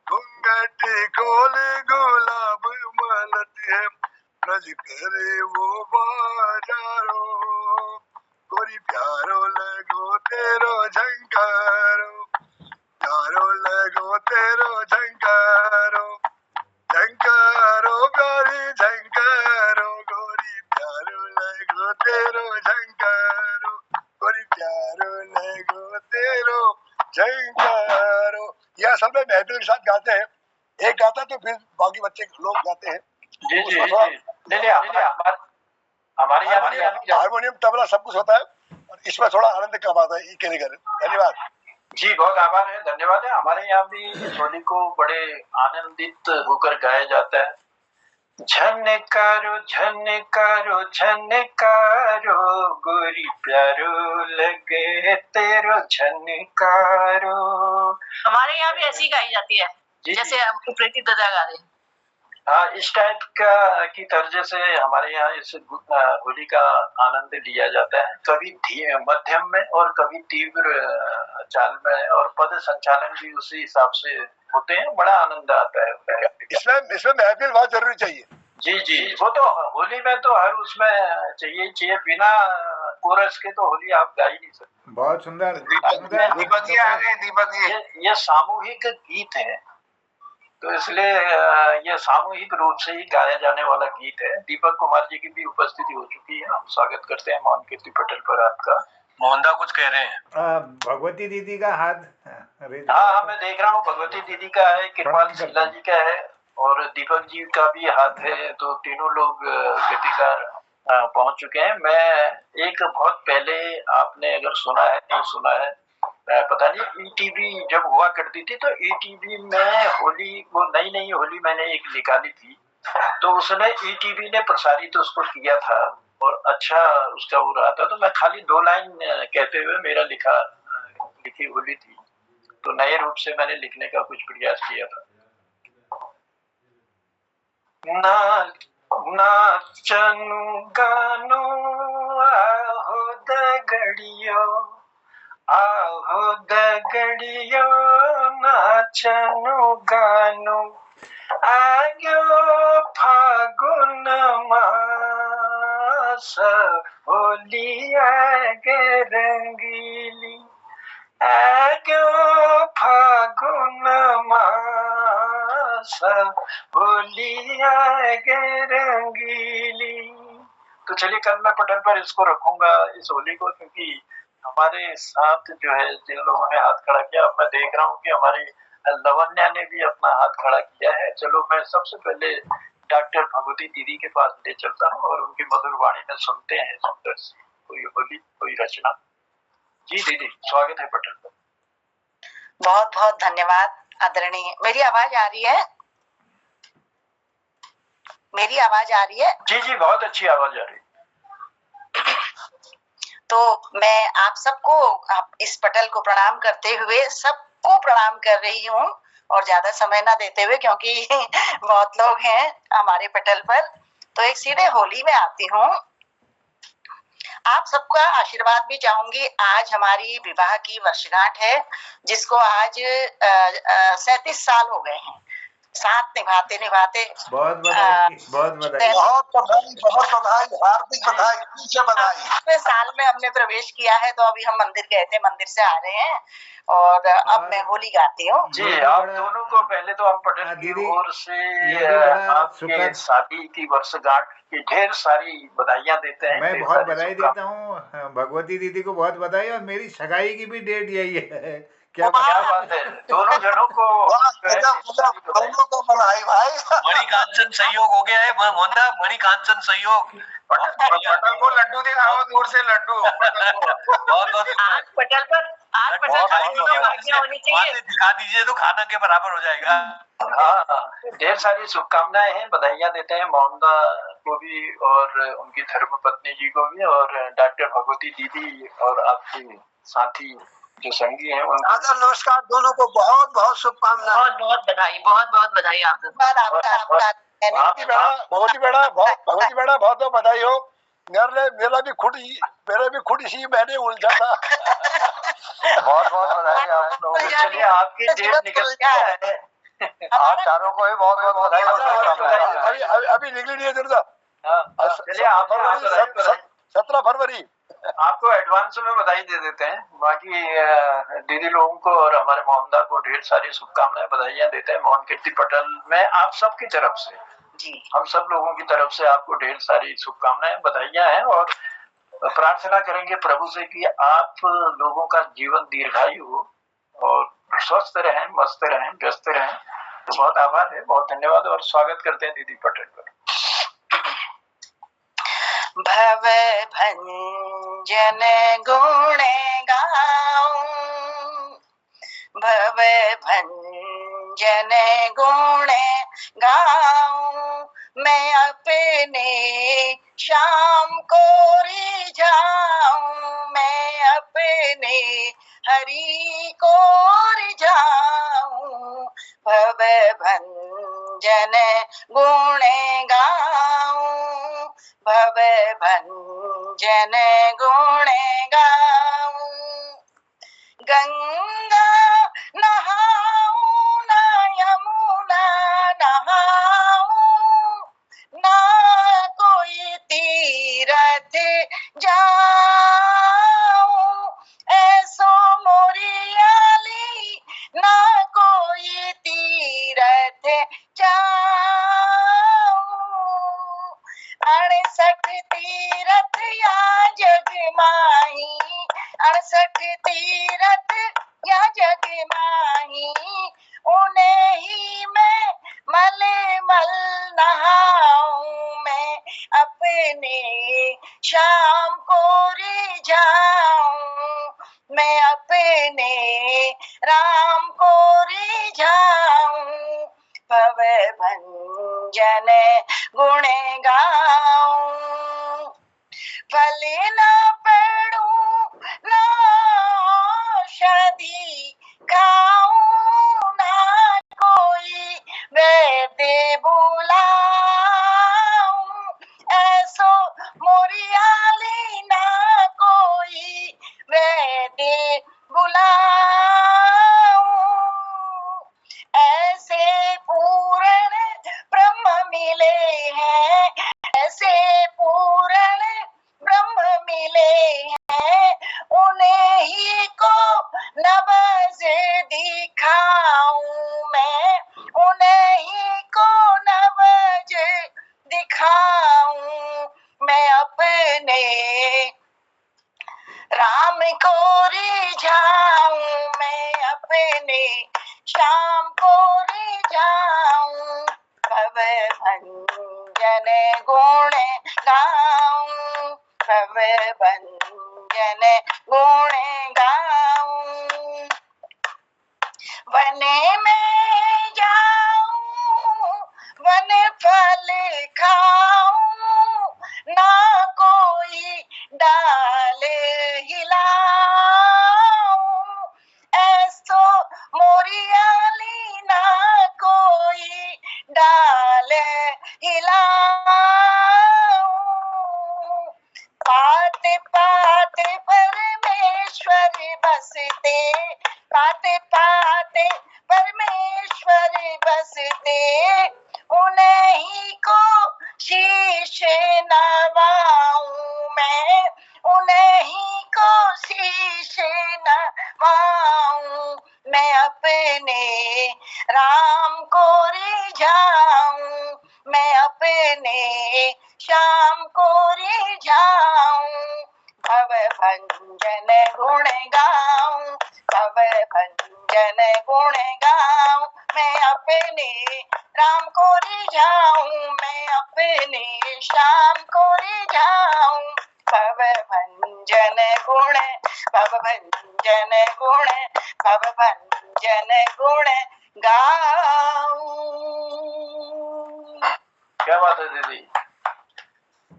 घूंघटी खोल गुलाब मलती है ब्रज करे वो बाजारो गोरी प्यारो लगो तेरो झंकारो प्यारो लगो तेरो झंकारो झंकारो प्यारी झंकारो गोरी प्यारो लगो तेरो झंकारो गोरी प्यारो लगो तेरो झंकारो। यह सब लोग महफिल के साथ गाते हैं एक गाता तो फिर बाकी बच्चे लोग गाते हैं जी जी हमारे यहाँ हारमोनियम तबला सब कुछ होता है और इसमें थोड़ा आनंद कम आता है के लेकर धन्यवाद जी बहुत आभार है धन्यवाद है हमारे यहाँ भी इस होली को बड़े आनंदित होकर गाया जाता है झनकारो झनकारो झनकारो गोरी प्यारो लगे तेरो झनकारो हमारे यहाँ भी ऐसी गाई जाती है जी, जैसे प्रीति दत्ता गा रहे हाँ इस टाइप का की तर्ज से हमारे यहाँ इस होली का आनंद लिया जाता है कभी मध्यम में और कभी तीव्र चाल में और पद संचालन भी उसी हिसाब से होते हैं बड़ा आनंद आता है इसमें महफिल बहुत जरूरी चाहिए जी जी वो तो होली में तो हर उसमें चाहिए बिना कोरस के तो होली आप गा ही नहीं सकते बहुत सुंदर दीपक जी आ गए दीपक जी ये सामूहिक गीत है तो इसलिए ये सामूहिक रूप से ही गाया जाने वाला गीत है दीपक कुमार जी की भी उपस्थिति हो चुकी है हम स्वागत करते हैं मोहन कीर्ति पटेल पर आपका मोहनदा कुछ कह रहे हैं भगवती दीदी का हाथ हाँ मैं देख रहा हूँ भगवती दीदी का है कृपाल शीला जी का है और दीपक जी का भी हाथ है तो तीनों लोग गीतिकार पहुंच चुके हैं मैं एक बहुत पहले आपने अगर सुना है नहीं सुना है पता नहीं ईटीवी जब हुआ करती थी तो ईटीवी में होली वो नई होली मैंने एक निकाली थी तो उसने ईटीवी ने प्रसारित उसको किया था और अच्छा उसका वो रहा था तो मैं खाली 2 लाइन कहते हुए मेरा लिखी होली थी तो नए रूप से मैंने लिखने का कुछ प्रयास किया था नाचनु गानो आहो दगड़ियो नाचनु गानो आग्यो फागुन मास होली आगे रंगीली क्यों फागुन मास होलिया गे रंगीली। तो चलिए कल मैं पटल पर इसको रखूंगा, इस होली को, क्योंकि हमारे साथ जो है जिन लोगों ने हाथ खड़ा किया, अब मैं देख रहा हूँ कि हमारी लवन्या ने भी अपना हाथ खड़ा किया है। चलो मैं सबसे पहले डॉक्टर भगवती दीदी के पास ले चलता हूँ और उनकी मधुर वाणी में सुनते हैं सुंदर सी कोई होली कोई रचना। जी दीदी, स्वागत है पटल पर। बहुत बहुत धन्यवाद आदरणीय। मेरी आवाज आ रही है? मेरी आवाज आ रही है? जी जी, बहुत अच्छी आवाज आ रही है। तो मैं आप सबको इस पटल को प्रणाम करते हुए सबको प्रणाम कर रही हूँ और ज्यादा समय ना देते हुए, क्योंकि बहुत लोग हैं हमारे पटल पर, तो एक सीधे होली में आती हूँ। आप सबका आशीर्वाद भी चाहूंगी। आज हमारी विवाह की वर्षगांठ है, जिसको आज 37 साल हो गए हैं, साथ निभाते निभाते। बहुत बधाई, बहुत बधाई। बहुत बधाई, बहुत बधाई, हार्दिक बधाई, पीछे बधाई। पिछले साल में हमने प्रवेश किया है, तो अभी हम मंदिर गए थे, मंदिर से आ रहे हैं और अब मैं होली गाती हूँ। जी, आप दोनों को पहले तो हम पटल की ओर से आपके शादी की वर्षगांठ की ढेर सारी बधाइयां देते हैं। मैं बहुत बधाई देता हूँ भगवती दीदी को, बहुत बधाई। और मेरी सगाई की भी डेट यही है। क्या बात है, दोनों जनों को दोनों को बधाई भाई। मणिकांचन संयोग हो गया है मोहनदा, मणिकांचन संयोग। पटल को लड्डू दिखाओ, दूर से लड्डू बहुत बहुत आज पटल पर होनी चाहिए, दिखा दीजिए तो खाना के बराबर हो जाएगा। हाँ, ढेर सारी शुभकामनाएं हैं, बधाइयां देते हैं मोहनदा को भी और उनकी धर्मपत्नी जी को भी, और डॉक्टर भगवती दीदी और आपके साथी जो संगी हैं उनको। नमस्कार, दोनों को बहुत बहुत शुभकामनाएं। बहुत बहुत बधाई, बहुत बहुत बधाई। आपको भगवती बेड़ा बहुत बहुत बधाई हो। मेरा भी खुद इसी महीने उलझा था। बहुत बहुत बधाई आप लोगों को। चलिए आपकी डेट निकल गया है। आप चारों को भी बहुत बहुत बधाई। अभी निकली नहीं है जरूर। चलिए आप 17 फरवरी आपको एडवांस में बधाई दे देते हैं। बाकी दीदी लोगों को और हमारे मोहनदा को ढेर सारी शुभकामनाएं, बधाइयां देते हैं मोहन कीर्ति पटल में आप सबकी तरफ से। जी, हम सब लोगों की तरफ से आपको ढेर सारी शुभकामनाएं, बधाइयां हैं, और प्रार्थना करेंगे प्रभु से कि आप लोगों का जीवन दीर्घायु हो और स्वस्थ रहें, मस्त रहें, व्यस्त रहें। तो बहुत आभार है, बहुत धन्यवाद, और स्वागत करते हैं दीदी पटल पर। भव भंजन गुण गाऊं, भव भंजन गुण गाऊं, मैं अपने श्याम को रिझाऊं, मैं अपने हरि को रिझाऊं, भव भंजन गुण गाऊं, भव भंजन गुण गाऊं, गंगा नहाऊं ना यमुना नहाऊं, ना कोई तीरथ जाऊं, ऐसो मोरियाली ना कोई तीरथ जाऊं, 68 तीरथ या जग माही, 68 तीरथ या जग माही, उन्हें ही मैं मले मल नहाऊं, मैं अपने श्याम को रिझाऊं, मैं अपने राम को रिझाऊं, भव भंजन गुण गाऊं, फल न पड़ूं ना औषधि खाऊं, ना कोई वैद्य बुलाऊं, ऐसो मोरियाली ना कोई वैद्य बुलाऊं, ऐसे पूर्ण ब्रह्म मिले हैं, ऐसे पूर्ण ब्रह्म मिले मैं जाऊं वन फल खाऊं ना कोई डाल हिलाऊं ऐसो मोरियाली ना कोई डाल हिलाऊं पात पात परमेश्वर बसते पात पात परमेश्वर बसते उन्हीं को शीश नवाऊं मैं उन्हीं को शीश नवाऊं मैं अपने राम को रिझाऊं मैं अपने श्याम को रिझाऊं भव भंजन गुण गाऊं भव भंजन गुण गाऊं मैं अपने राम को रिझाऊं मैं अपने श्याम को रिझाऊं भव भंजन गुण भव भंजन गुण भव भंजन गुण गाऊं। क्या बात है दीदी,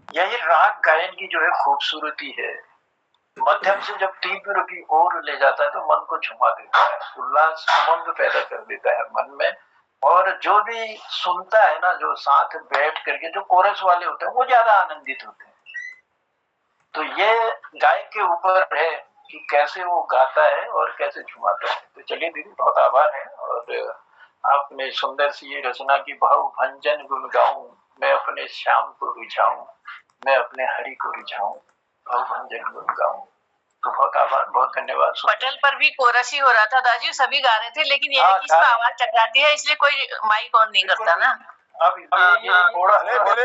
यही राग गायन की जो है खूबसूरती है। मध्यम से जब तीव्र की ओर ले जाता है तो मन को छुमा देता है, उल्लास उमंग पैदा कर देता है मन में। और जो भी सुनता है ना, जो साथ बैठ करके जो कोरस वाले होते हैं वो ज्यादा आनंदित होते हैं। तो ये गायक के ऊपर है कि कैसे वो गाता है और कैसे छुमाता है। तो चलिए दीदी, बहुत आभार है। और आपने सुंदर सी ये रचना की, भाव भंजन गुण गाऊं मैं अपने श्याम को रिझाऊं मैं अपने हरि को रिझाऊं भाव भंजन गुण गाऊं। तो बहुत आभार, बहुत धन्यवाद। पटल पर भी कोरस ही हो रहा था दादी, सभी गा रहे थे, लेकिन ये है कि इसमें आवाज टकराती है इसलिए कोई माइक ऑन नहीं करता ना। अब ये थोड़ा मेरे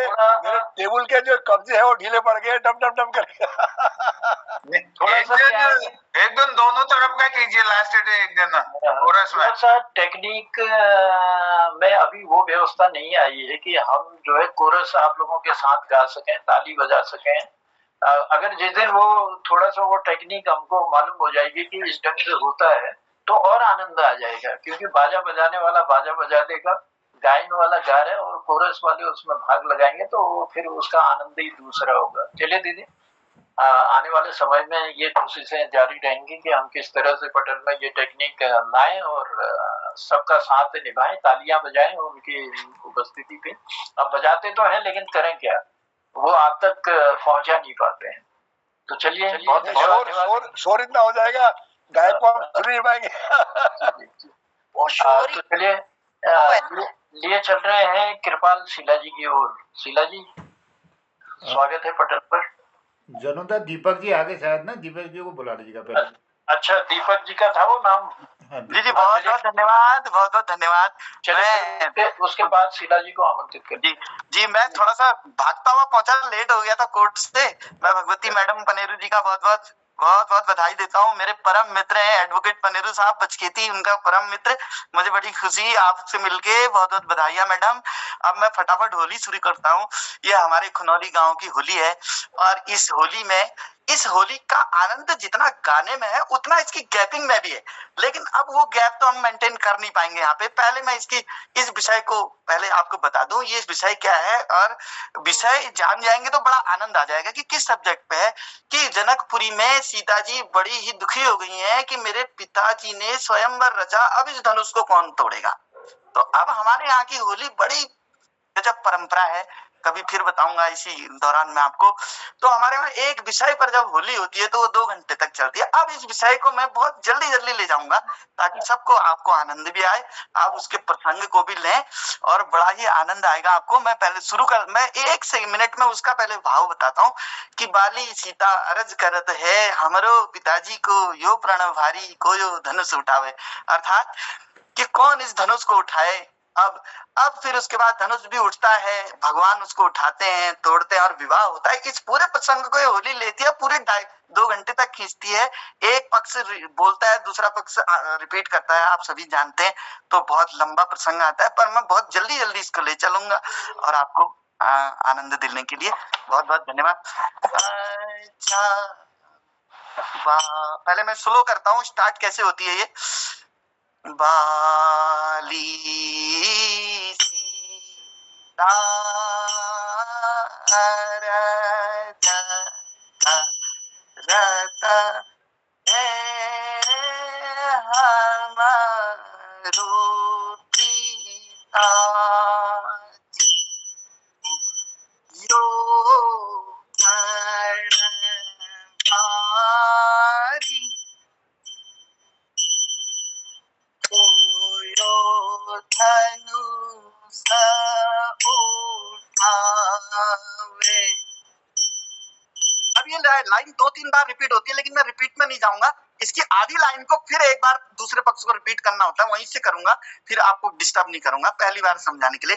टेबल के जो कब्जे है वो ढीले पड़ गए, डम डम डम करके। थोड़ा एक दिन दोनों तरफ का कीजिए लास्ट डे एक दिन कोरस में। थोड़ा टेक्निक में अभी वो व्यवस्था नहीं आई है कि हम जो है कोरस आप लोगों के साथ गा सकें, ताली बजा सकें। अगर जिस दिन वो थोड़ा सा वो टेक्निक हमको मालूम हो जाएगी कि इस ढंग से होता है तो और आनंद आ जाएगा, क्योंकि बाजा बजाने वाला बाजा बजा देगा, गायन वाला गा रहे और कोरस वाले उसमें भाग लगाएंगे तो फिर उसका आनंद ही दूसरा होगा। चलिए दीदी, आने वाले समय में ये कोशिशें जारी रहेंगी कि हम किस तरह से पटल में ये टेक्निक लाएं और सबका साथ निभाएं, तालियां बजाएं उनकी उपस्थिति पे। अब बजाते तो हैं लेकिन करें क्या, वो आप तक पहुंचा नहीं पाते हैं। तो चलिए, बहुत शोर इतना हो जाएगा गायक को हम सुन नहीं पाएंगे। तो चलिए लिए चल रहे हैं कृपाल शीला जी की ओर। शीला जी, स्वागत है पटल पर। जनोदा दीपक जी आगे शायद ना, दीपक जी को बुला लीजिएगा पहले। अच्छा, दीपक जी का था वो नाम। जी जी, बहुत बहुत धन्यवाद, बहुत बहुत धन्यवाद। चलिए उसके बाद शीला जी को आमंत्रित कर। जी मैं थोड़ा सा भागता हुआ पहुंचा, लेट हो गया था कोर्ट से। मैं भगवती मैडम पनेरू जी का बहुत बहुत बधाई देता हूँ। मेरे परम मित्र हैं एडवोकेट पनेरू साहब बचकेती, उनका परम मित्र। मुझे बड़ी खुशी आपसे मिलके, बहुत बहुत बधाइयां मैडम। अब मैं फटाफट होली शुरू करता हूँ। ये हमारे खुनौली गांव की होली है और इस होली का आनंद जितना गाने में है उतना इसकी गैपिंग में भी है, लेकिन अब वो गैप तो हम मेंटेन कर नहीं पाएंगे यहाँ पे। पहले मैं इस विषय को पहले आपको बता दूं, ये विषय क्या है, और विषय जान जाएंगे तो बड़ा आनंद आ जाएगा कि किस सब्जेक्ट पे है। कि जनकपुरी में सीता जी बड़ी ही दुखी हो गई हैं कि मेरे पिताजी ने स्वयंवर रचा, अब इस धनुष को कौन तोड़ेगा। तो अब हमारे यहाँ की होली बड़ी गजब परंपरा है, कभी फिर बताऊंगा इसी दौरान में आपको। तो हमारे यहाँ एक विषय पर जब होली होती है तो वो 2 घंटे तक चलती है। अब इस विषय को मैं बहुत जल्दी ले जाऊंगा ताकि सबको आपको आनंद भी आए, आप उसके प्रसंग को भी लें और बड़ा ही आनंद आएगा आपको। मैं पहले मैं 1 मिनट में उसका पहले भाव बताता हूँ कि बाली सीता अरज करत है हमरो पिताजी को यो प्रण भारी को यो धनुष उठावे, अर्थात कि कौन इस धनुष को उठाए। अब फिर उसके बाद धनुष भी उठता है, भगवान उसको उठाते हैं, तोड़ते हैं और विवाह होता है। इस पूरे प्रसंग को ये होली लेती है, पूरे 2 घंटे तक खींचती है। एक पक्ष बोलता है, दूसरा पक्ष रिपीट करता है, आप सभी जानते हैं। तो बहुत लंबा प्रसंग आता है, पर मैं बहुत जल्दी इसको ले चलूंगा और आपको आनंद दिलने के लिए बहुत बहुत धन्यवाद। अच्छा, पहले मैं स्लो करता हूँ, स्टार्ट कैसे होती है ये। बाली रत है हमारो पिता यो प्रणवारी कोयो धनुष उठावे। अब ये लाइन 2-3 बार रिपीट होती है, लेकिन मैं रिपीट में नहीं जाऊंगा। इसकी आधी लाइन को फिर एक बार दूसरे पक्ष को रिपीट करना होता है, वहीं से करूंगा, फिर आपको डिस्टर्ब नहीं करूंगा, पहली बार समझाने के लिए।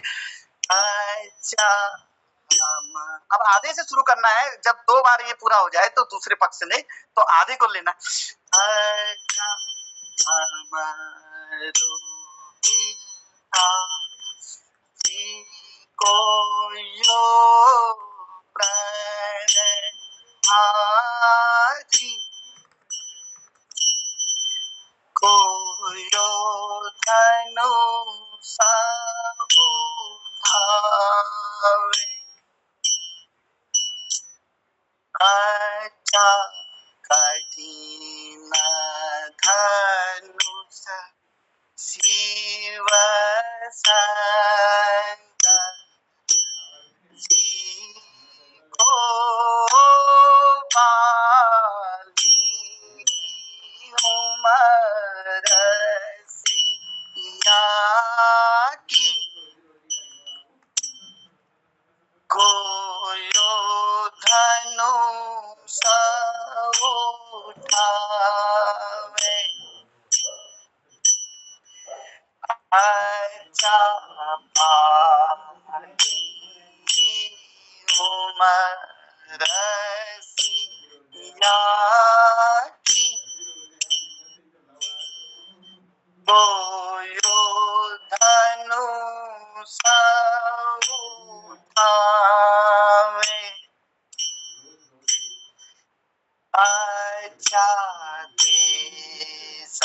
अच्छा अब आधे से शुरू करना है। जब 2 बार ये पूरा हो जाए तो दूसरे पक्ष ने तो आधे को लेना। अच्छा हमारो पिता जी को यो प्रणवारी कोयो धनुष उठावे। अच्छा कठिन धनुष शिव शंकर जी को बाली उमर सिया की कोयो धनुष उठावे। अच्छा बाली उमर सिया की कोयो धनुष उठावे। अच्छा देश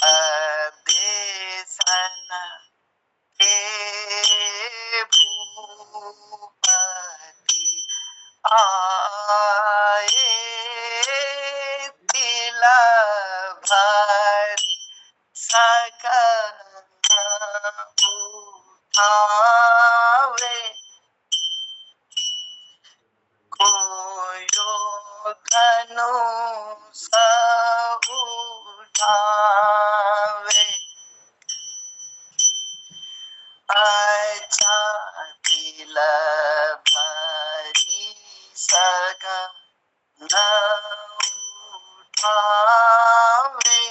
देशन के भूपति आए तिल भरी सकल उठावे। कोयो धनुष उठावे। अच्छा तिल भरी सकल उठावे।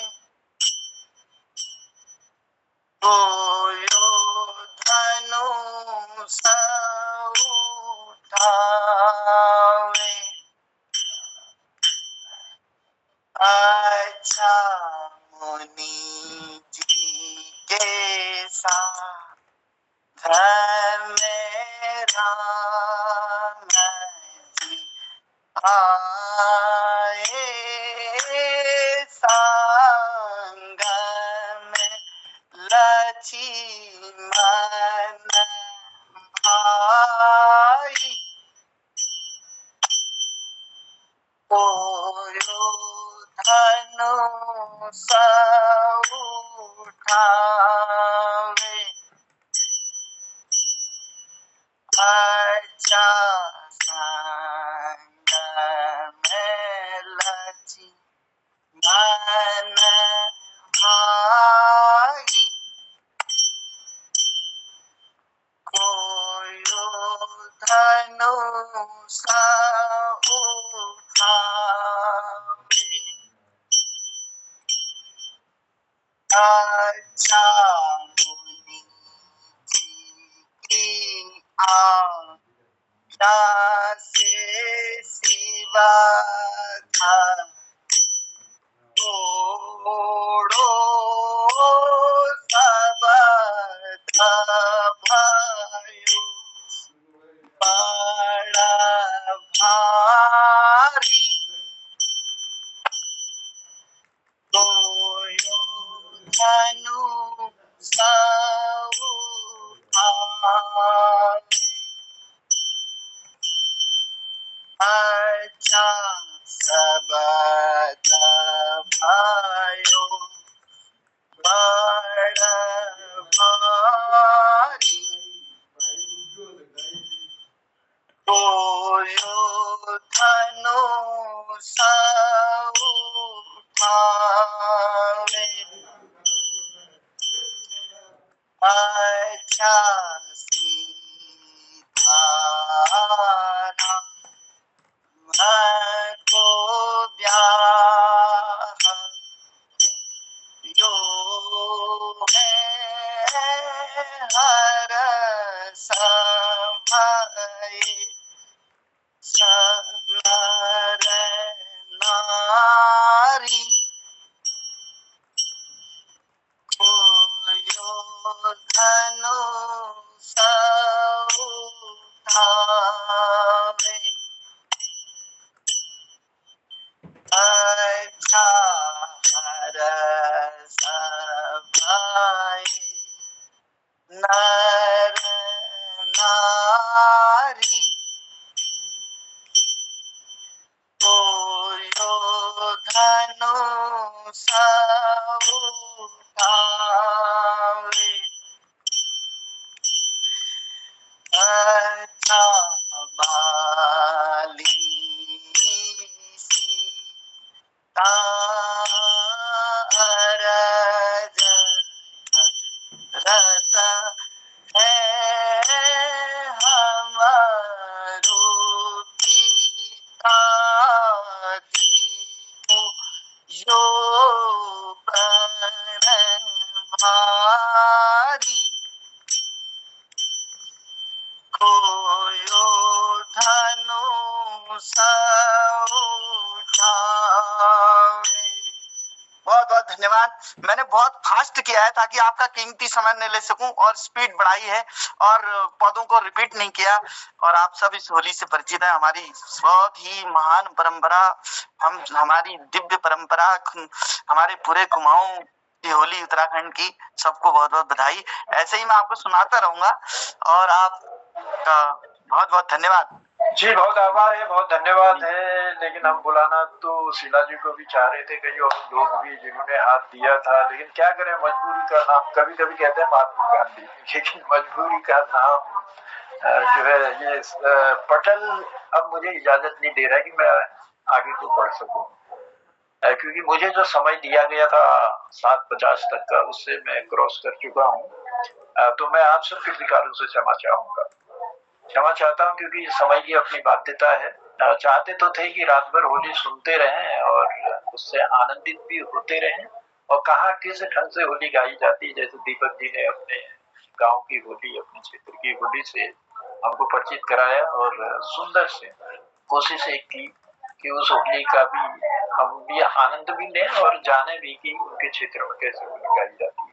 कोयो धनुष उठावे। अच्छा मुनि जी के साथ में राम जी आए संग में लक्ष्मण भाई कोयो धनुष उठावे। अच्छा संग में लक्ष्मण भाई कोयो धनुष उठावे। अच्छा मुनि जी की आज्ञा से शिवा था तोड़ो सब भयो बड़ा भारी। कोयो धनुष सीधारा को ब्याह यो है हर समय नर नारी कोयो धनु उठावे अच्छा हर सभाए नर नारी कोयो धनु उठावे अच्छा बाली अरज रत है हमारो पिता जी को यो प्रण भारी कोयो धनु उठावे। बहुत बहुत धन्यवाद। मैंने बहुत फास्ट किया है ताकि आपका कीमती समय न ले सकूं और स्पीड बढ़ाई है और पदों को रिपीट नहीं किया। और आप सब इस होली से परिचित है। हमारी बहुत ही महान परंपरा, हमारी दिव्य परंपरा, हमारे पूरे कुमाऊं की होली उत्तराखंड की। सबको बहुत बहुत बधाई। ऐसे ही मैं आपको सुनाता रहूंगा और आपका बहुत बहुत धन्यवाद जी। बहुत आभार है, बहुत धन्यवाद है। लेकिन हम बुलाना तो शीला जी को भी चाह रहे थे, कई और लोग भी जिन्होंने हाथ दिया था, लेकिन क्या करें, मजबूरी का नाम। कभी कभी कहते हैं महात्मा गांधी, लेकिन मजबूरी का नाम जो है ये पटल अब मुझे इजाजत नहीं दे रहा है कि मैं आगे को बढ़ सकूं, क्योंकि मुझे जो समय दिया गया था 7:50 तक का, उससे मैं क्रॉस कर चुका हूँ। तो मैं आप सब कृतिकारों से क्षमा चाहूंगा, क्षमा चाहता हूँ, क्योंकि समय की अपनी बाध्यता है। चाहते तो थे कि रात भर होली सुनते रहें और उससे आनंदित भी होते रहें, और कहाँ किस ढंग से होली गाई जाती है। जैसे दीपक जी ने अपने गांव की होली, अपने क्षेत्र की होली से हमको परिचित कराया, और सुंदर से कोशिश एक की कि उस होली का भी हम भी आनंद भी लें और जाने भी कि उनके क्षेत्र में कैसे होली गाई जाती है।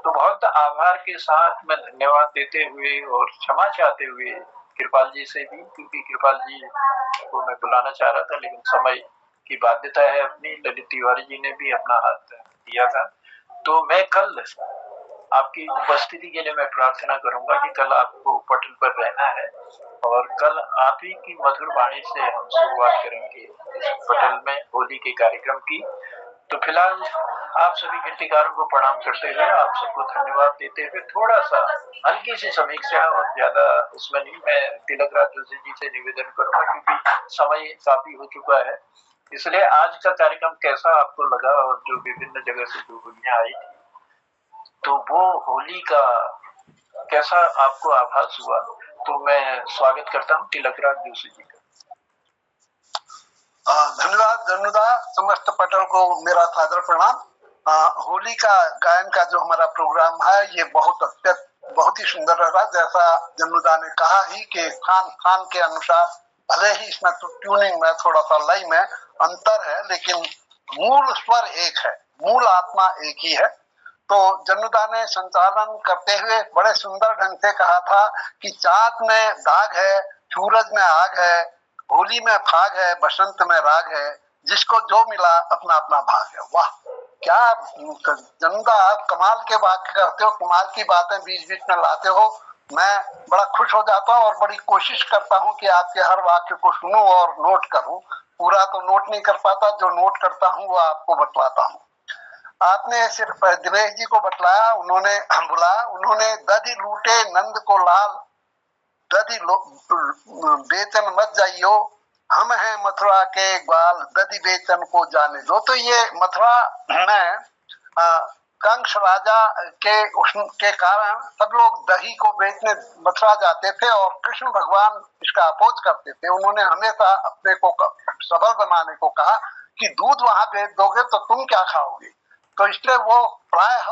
तो बहुत आभार के साथ मैं धन्यवाद देते हुए और क्षमा चाहते हुए कृपाल जी से भी, क्योंकि कृपाल जी को मैं बुलाना चाह रहा था लेकिन समय की बाध्यता है अपनी। ललित तिवारी जी ने भी अपना हाथ दिया था। तो मैं कल आपकी उपस्थिति के लिए मैं प्रार्थना करूंगा कि कल आपको पटल पर रहना है, और कल आप ही की मधुर वाणी से हम शुरुआत करेंगे इस पटल में होली के कार्यक्रम की। तो फिलहाल आप सभी गीतकारों को प्रणाम करते हुए, आप सबको धन्यवाद देते हुए, थोड़ा सा हल्की सी समीक्षा और ज्यादा उसमें नहीं, मैं तिलक राज जोशी जी से निवेदन करूंगा, क्योंकि समय काफी हो चुका है। इसलिए आज का कार्यक्रम कैसा आपको लगा, और जो विभिन्न जगह से जो होलियां आई थी, तो वो होली का कैसा आपको आभास हुआ। तो मैं स्वागत करता हूँ तिलक राज जोशी जी का। धन्यवाद जन्नुदा। समस्त पटल को मेरा सादर प्रणाम। होली का गायन का जो हमारा प्रोग्राम है ये बहुत ही सुंदर रहा। जैसा जन्नुदा ने कहा ही कि स्थान के अनुसार भले ही इसमें ट्यूनिंग में थोड़ा सा लय में अंतर है, लेकिन मूल स्वर एक है, मूल आत्मा एक ही है। तो जन्नुदा ने संचालन करते हुए बड़े सुंदर ढंग से कहा था कि चाँद में दाग है, सूरज में आग है, होली में फाग है, बसंत में राग है, जिसको जो मिला अपना अपना भाग है। वाह, क्या जन्नुदा, आप कमाल के वाक्य करते हो, कमाल की बातें बीच बीच में लाते हो। मैं बड़ा खुश हो जाता हूँ और बड़ी कोशिश करता हूँ कि आपके हर वाक्य को सुनूं और नोट करूं। पूरा तो नोट नहीं कर पाता, जो नोट करता हूँ वो आपको बतलाता हूँ। आपने सिर्फ दिनेश जी को बतलाया, उन्होंने दधि लूटे नंद को लाल, दधि बेचन मत जाइयो, हम हैं मथुरा के ग्वाल, दधि बेचन को जाने दो। तो ये मथुरा में कंस राजा के उसके कारण सब लोग दही को बेचने मथुरा जाते थे और कृष्ण भगवान इसका अपोज करते थे। उन्होंने हमेशा अपने को सबल बनाने को कहा कि दूध वहां बेच दोगे तो तुम क्या खाओगे। तो इसलिए वो प्रायः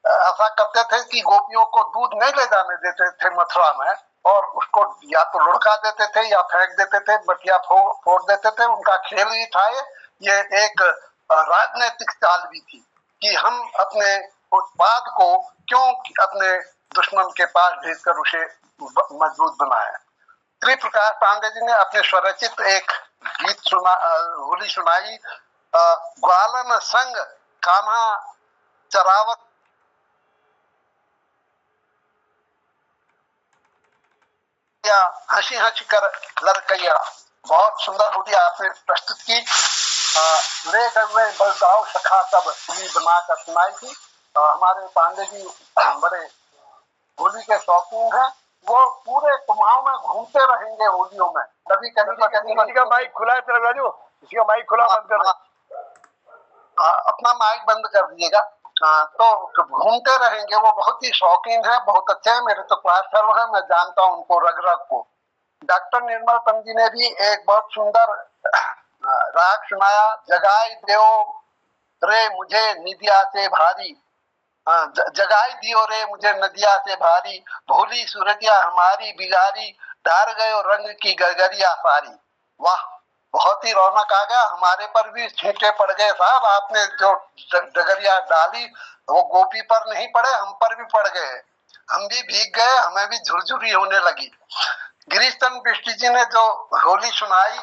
ऐसा करते थे कि गोपियों को दूध नहीं ले जाने देते थे मथुरा में, और उसको या तो लुढ़का देते थे या फेंक देते थे, बटिया फोड़ देते थे। उनका खेल ही था ये एक राजनीतिक चाल भी थी कि हम अपने उत्पाद को क्यों अपने दुश्मन के पास भेजकर उसे मजबूत बनाए। त्रिप्रकाश पांडे जी ने अपने स्वरचित एक गीत होली सुनाई, ग्वालन संग कान्हा चरावत हंसी हंसी कर लड़कैया। बहुत सुंदर होली आपने प्रस्तुत की। ले गए बलदाव सखा सब होली बनाकर सुनाई थी। हमारे पांडे जी बड़े होली के शौकीन हैं, वो पूरे कुमाऊं में घूमते रहेंगे होलियों में। कभी किसी का माइक खुला है तेरा राजू, किसी का माइक खुला बंद कर, अपना माइक बंद कर दीजिएगा। तो घूमते रहेंगे, वो बहुत ही शौकीन है, बहुत अच्छे हैं, मेरे तो क्लास फेलो है, मैं जानता हूँ उनको रग रग को। डॉक्टर निर्मल पंत जी ने भी एक बहुत सुंदर राग सुनाया, जगाई देओ रे मुझे निदिया से भारी, जगाई दियो रे मुझे नदिया से भारी, भोली सूरतिया हमारी बिगारी, डार गयो रंग की गगरिया सारी। वाह, बहुत ही रौनक आ गया, हमारे पर भी छींटे पड़ गए साहब। आपने जो डगरिया डाली वो गोपी पर नहीं पड़े, हम पर भी पड़ गए, हम भी भीग गए, हमें भी झुरझुरी होने लगी। गिरीश चंद्र बिष्ट जी ने जो होली सुनाई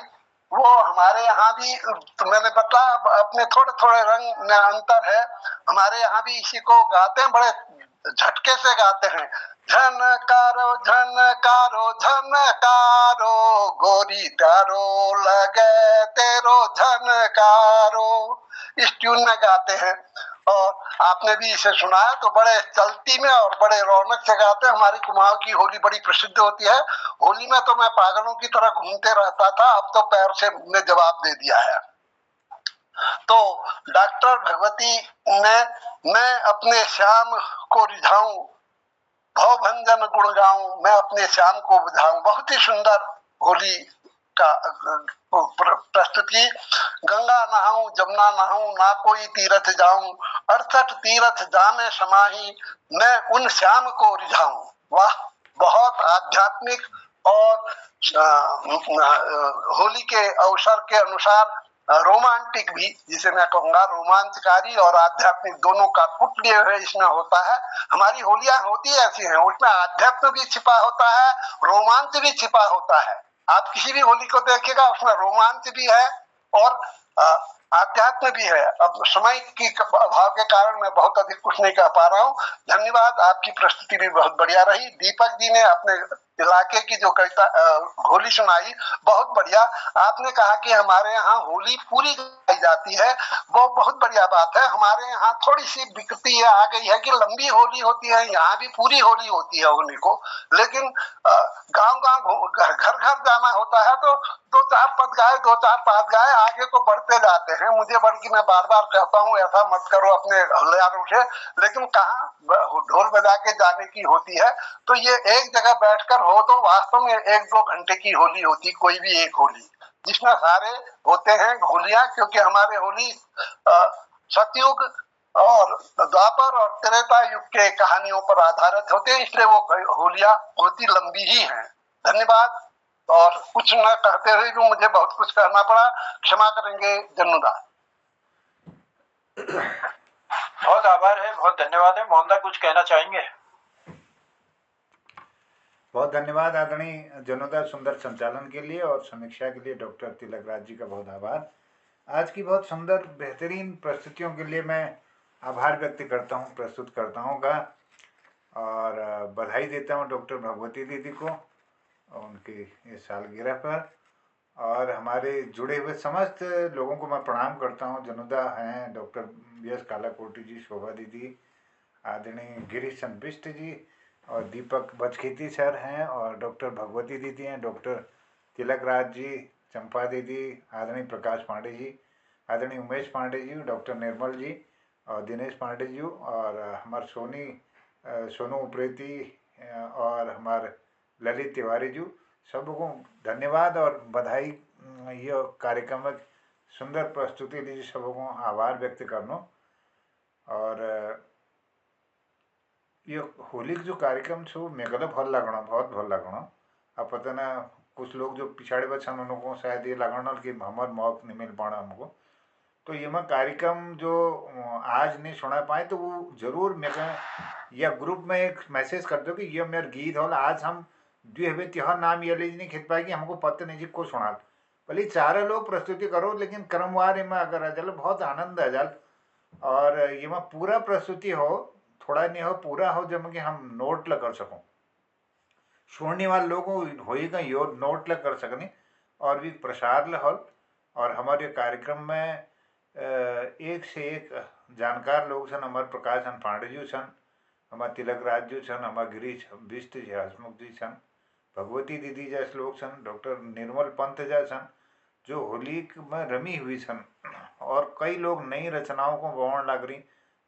वो हमारे यहाँ भी, तो मैंने बताया अपने थोड़े थोड़े रंग में अंतर है। हमारे यहाँ भी इसी को गाते हैं, बड़े झटके से गाते हैं। झनकारो झनकारो झनकारो गोरी तारो लगे तेरो झनकारो, इस ट्यून में गाते हैं। और आपने भी इसे सुनाया तो बड़े चलती में और बड़े रौनक से गाते हैं। हमारी कुमाऊं की होली बड़ी प्रसिद्ध होती है। होली में तो मैं पागलों की तरह घूमते रहता था, अब तो पैर से ने जवाब दे दिया है। तो डॉक्टर भगवती ने मैं अपने श्याम को रिझाऊं, भवभंजन गुण गाऊं, मैं अपने श्याम को बुझाऊं, बहुत ही सुंदर होली का प्रस्तुत की। गंगा नहाऊं जमुना नहाऊं ना कोई तीरथ जाऊं, 68 तीरथ जामे समाही, मैं उन श्याम को रिझाऊं। वाह, बहुत आध्यात्मिक और होली के अवसर के अनुसार रोमांटिक भी, जिसे मैं कहूंगा रोमांचकारी और आध्यात्मिक दोनों का पुटलिय है इसमें होता है। हमारी होलियां होती ऐसी हैं, उसमें आध्यात्म भी छिपा होता है, रोमांच भी छिपा होता है। आप किसी भी होली को देखिएगा उसमें रोमांच भी है और आध्यात्म भी है। अब समय की अभाव के कारण मैं बहुत अधिक कुछ नहीं कह पा रहा हूँ। धन्यवाद, आपकी प्रस्तुति भी बहुत बढ़िया रही। दीपक जी ने अपने इलाके की जो कविता होली सुनाई बहुत बढ़िया। आपने कहा कि हमारे यहाँ होली पूरी गाई जाती है, वो बहुत बढ़िया बात है। हमारे यहाँ थोड़ी सी विकृति आ गई है कि लंबी होली होती है, यहाँ भी पूरी होली होती है होली को, लेकिन गांव गांव घर घर जाना होता है तो 2-4 पद गाए 2-4 पाद गाए आगे को बढ़ते जाते हैं। मुझे बल्कि मैं बार बार कहता हूँ ऐसा मत करो अपने हथियारों से, लेकिन कहाँ ढोल बजा के जाने की होती है। तो ये एक जगह बैठकर हो तो वास्तव में 1-2 घंटे की होली होती, कोई भी एक होली जिसमें सारे होते हैं होलियां, क्योंकि हमारे होली सतयुग और द्वापर और त्रेता युग के कहानियों पर आधारित होते हैं, इसलिए वो होलियां बहुत ही लंबी ही हैं। धन्यवाद। और कुछ न कहते हुए भी मुझे बहुत कुछ कहना पड़ा, क्षमा करेंगे जन्नूदा। बहुत आभार है, बहुत धन्यवाद है। मोहनदा कुछ कहना चाहेंगे? बहुत धन्यवाद आदरणीय जन्नूदा, सुंदर संचालन के लिए और समीक्षा के लिए डॉक्टर तिलक राज जी का बहुत आभार। आज की बहुत सुंदर बेहतरीन प्रस्तुतियों के लिए मैं आभार व्यक्त करता हूँ प्रस्तुतकर्ताओं का, और बधाई देता हूँ डॉक्टर भगवती दीदी को उनकी इस सालगिरह पर, और हमारे जुड़े हुए समस्त लोगों को मैं प्रणाम करता हूँ। जन्नूदा हैं, डॉक्टर BS कालाकोटी जी, शोभा दीदी, आदरणीय गिरीश चंद्र बिष्ट जी और दीपक बचखेती सर हैं, और डॉक्टर भगवती दीदी हैं, डॉक्टर तिलक राज जी, चंपा दीदी, आदरणीय प्रकाश पांडे जी, आदरणीय उमेश पांडे जी, डॉक्टर निर्मल जी, और दिनेश पांडे जी और हमारे सोनू उप्रेती और हमारे ललित तिवारी जी, सबको धन्यवाद और बधाई। ये कार्यक्रम में सुंदर प्रस्तुति दी, सबको आभार व्यक्त करनो। और ये होली जो कार्यक्रम छो मेरे को भल लगना, बहुत भल लगना। अब पता ना कुछ लोग जो पिछाड़े बच्चन उनको शायद ये लगना कि हमारे मौका नहीं मिल पाना हमको, तो ये मैं कार्यक्रम जो आज नहीं सुना पाए तो वो जरूर मेरे या ग्रुप में एक मैसेज कर दो कि ये मेरे गीत हो आज हम जो है त्योहार नाम ये नहीं खिंच पाए कि हमको पता नहीं जी को सुना। भले चारे लोग प्रस्तुति करो लेकिन क्रमवार में अगर अजल बहुत आनंद अजल। और ये में पूरा प्रस्तुति हो, थोड़ा नहीं हो, पूरा हो जब कि हम नोट ला कर सकूँ, सुनने वाले लोगों होएगा यो नोट ला कर सकनी और भी प्रसार ला हल। और हमारे कार्यक्रम में एक से एक जानकार लोग सन, हमारे प्रकाश पांडे जी सन, हमारे तिलक राज जी सन, हमारे गिरीश बिष्ट जी, हसमुख जी सन, भगवती दीदी जैसे लोग सन, डॉक्टर निर्मल पंत जैसे सन, जो होली में रमी हुई सन। और कई लोग नई रचनाओं को गवाण लग रही,